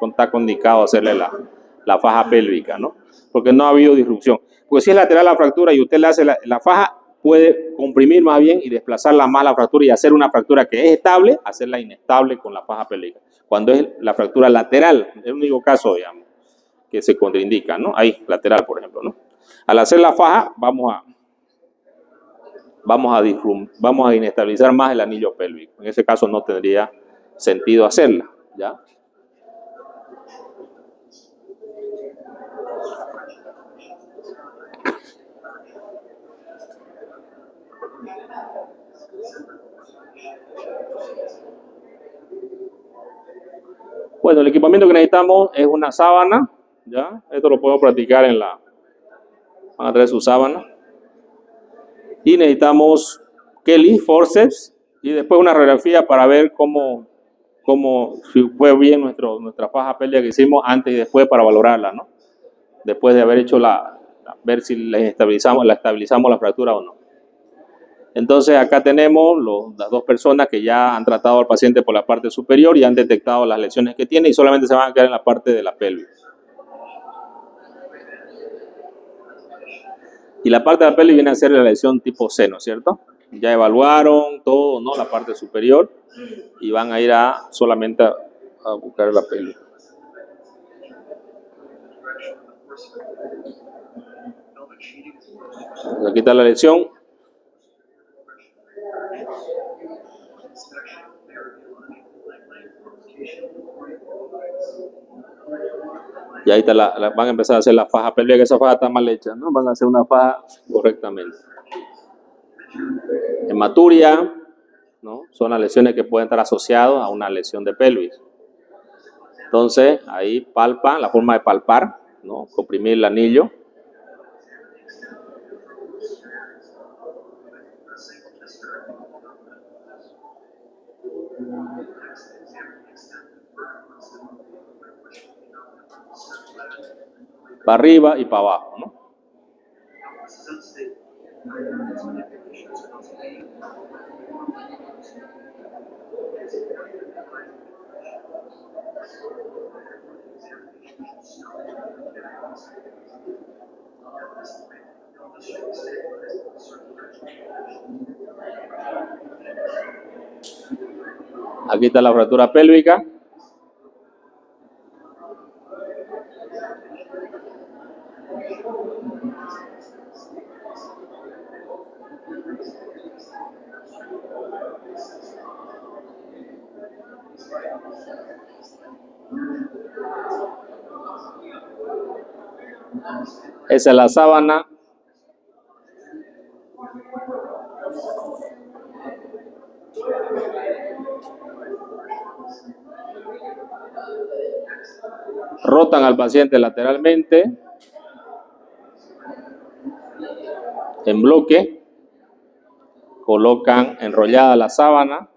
[SPEAKER 1] está indicado hacerle la faja pélvica, ¿no? Porque no ha habido disrupción. Porque si es lateral la fractura y usted le hace la faja, puede comprimir más bien y desplazarla más la fractura y hacer una fractura que es estable, hacerla inestable con la faja pélvica. Cuando es la fractura lateral, es el único caso, digamos, que se contraindica, ¿no? Ahí, lateral, por ejemplo, ¿no? Al hacer la faja, vamos a inestabilizar más el anillo pélvico. En ese caso no tendría sentido hacerla, ¿ya? Bueno, el equipamiento que necesitamos es una sábana, ¿ya? Esto lo podemos practicar van a traer su sábana. Y necesitamos Kelly, forceps, y después una radiografía para ver si fue bien nuestra faja pélvica que hicimos antes y después para valorarla, ¿no? Después de haber hecho ver si la estabilizamos la fractura o no. Entonces acá tenemos las dos personas que ya han tratado al paciente por la parte superior y han detectado las lesiones que tiene y solamente se van a quedar en la parte de la pelvis. Y la parte de la pelvis viene a ser la lesión tipo C, ¿no es cierto? Ya evaluaron todo, ¿no? La parte superior y van a ir solamente a buscar la pelvis. Aquí está la lesión. Y ahí está van a empezar a hacer la faja pélvica, que esa faja está mal hecha, ¿no? Van a hacer una faja correctamente. Hematuria, ¿no? Son las lesiones que pueden estar asociadas a una lesión de pelvis. Entonces, ahí palpa, la forma de palpar, ¿no? Comprimir el anillo. Para arriba y para abajo, ¿no? Aquí está la fractura pélvica. Esa es la sábana. Rotan al paciente lateralmente, en bloque, colocan enrollada la sábana,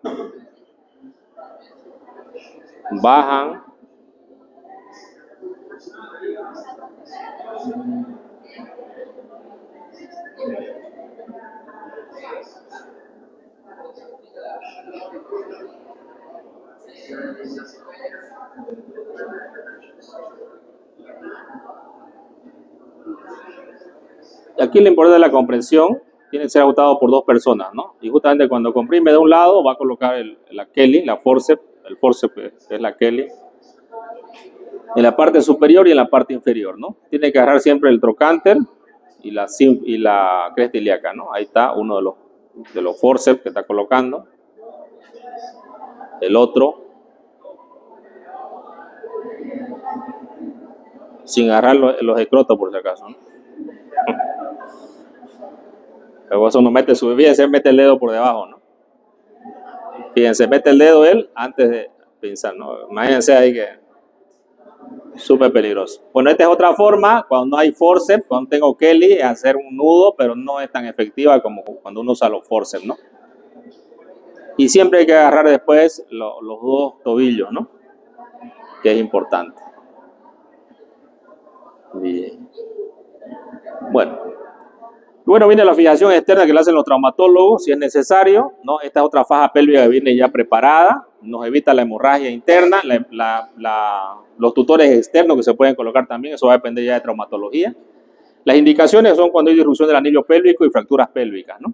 [SPEAKER 1] bajan, y aquí lo importante de la compresión tiene que ser ajustado por dos personas, ¿no? Y justamente cuando comprime de un lado va a colocar la Kelly, la forceps, el forceps es la Kelly, en la parte superior y en la parte inferior, ¿no? Tiene que agarrar siempre el trocánter y la cresta ilíaca, ¿no? Ahí está uno de los forceps que está colocando. El otro, sin agarrar los escrotos por si acaso, ¿no? Luego eso uno mete fíjense, mete el dedo por debajo, ¿no? Fíjense, mete el dedo él antes de pensar, ¿no? Imagínense ahí que súper peligroso. Bueno, esta es otra forma, cuando no hay forceps, cuando tengo Kelly, es hacer un nudo, pero no es tan efectiva como cuando uno usa los forceps, ¿no? Y siempre hay que agarrar después los dos tobillos, ¿no? Que es importante. Bien. Bueno, viene la fijación externa que la hacen los traumatólogos, si es necesario, ¿no? Esta es otra faja pélvica que viene ya preparada, nos evita la hemorragia interna, los tutores externos que se pueden colocar también, eso va a depender ya de traumatología. Las indicaciones son cuando hay disrupción del anillo pélvico y fracturas pélvicas, ¿no?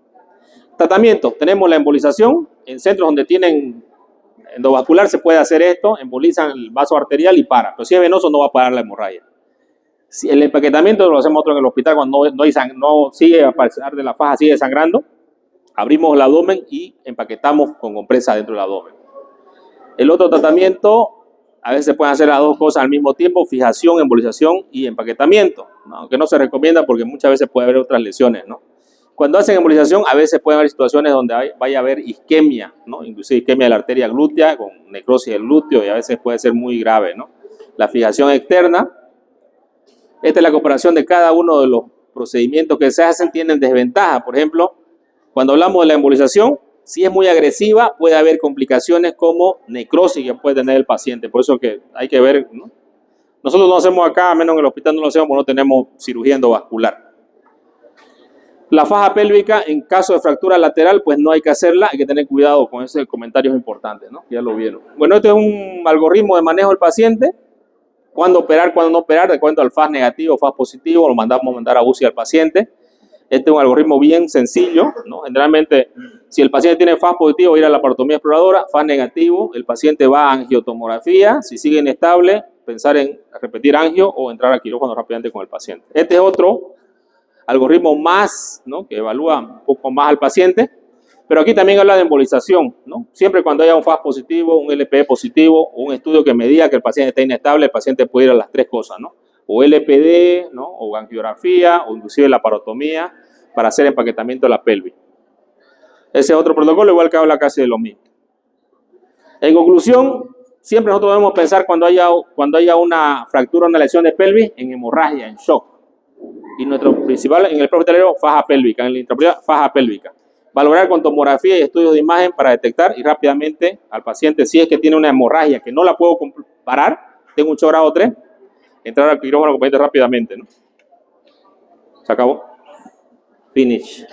[SPEAKER 1] Tratamiento, tenemos la embolización, en centros donde tienen endovascular se puede hacer esto, embolizan el vaso arterial y para, pero si es venoso no va a parar la hemorragia. Si el empaquetamiento lo hacemos nosotros en el hospital cuando no sigue, a pesar de la faja sigue sangrando, abrimos el abdomen y empaquetamos con compresa dentro del abdomen. El otro tratamiento, a veces se pueden hacer las dos cosas al mismo tiempo, fijación, embolización y empaquetamiento, ¿no? Aunque no se recomienda porque muchas veces puede haber otras lesiones, ¿no? Cuando hacen embolización, a veces puede haber situaciones donde vaya a haber isquemia, ¿no? Inclusive isquemia de la arteria glútea con necrosis del glúteo y a veces puede ser muy grave, ¿no? La fijación externa. Esta es la comparación de cada uno de los procedimientos que se hacen, tienen desventajas. Por ejemplo, cuando hablamos de la embolización, si es muy agresiva, puede haber complicaciones como necrosis que puede tener el paciente. Por eso que hay que ver, ¿no? Nosotros no hacemos acá, a menos en el hospital no lo hacemos porque no tenemos cirugía endovascular. La faja pélvica, en caso de fractura lateral, pues no hay que hacerla, hay que tener cuidado con ese comentario importante, ¿no? Ya lo vieron. Bueno, este es un algoritmo de manejo del paciente. Cuándo operar, cuándo no operar, de acuerdo al FAS negativo, FAS positivo, lo mandamos a mandar a UCI al paciente. Este es un algoritmo bien sencillo, ¿no? Generalmente, si el paciente tiene FAS positivo, ir a la laparotomía exploradora, FAS negativo, el paciente va a angiotomografía, si sigue inestable, pensar en repetir angio o entrar a quirófano rápidamente con el paciente. Este es otro algoritmo más, ¿no? Que evalúa un poco más al paciente, pero aquí también habla de embolización, ¿no? Siempre cuando haya un FAS positivo, un LPD positivo, o un estudio que me diga que el paciente está inestable, el paciente puede ir a las tres cosas, ¿no? O LPD, ¿no? O angiografía, o inclusive la parotomía, para hacer empaquetamiento de la pelvis. Ese es otro protocolo, igual que habla casi de lo mismo. En conclusión, siempre nosotros debemos pensar cuando haya una fractura, una lesión de pelvis, en hemorragia, en shock. Y nuestro principal, en el hospitalario, faja pélvica, en la intraoperativa, faja pélvica. Valorar con tomografía y estudios de imagen para detectar y rápidamente al paciente, si es que tiene una hemorragia que no la puedo parar, tengo un shock grado 3, entrar al quirófano rápidamente, ¿no? Se acabó. Finish.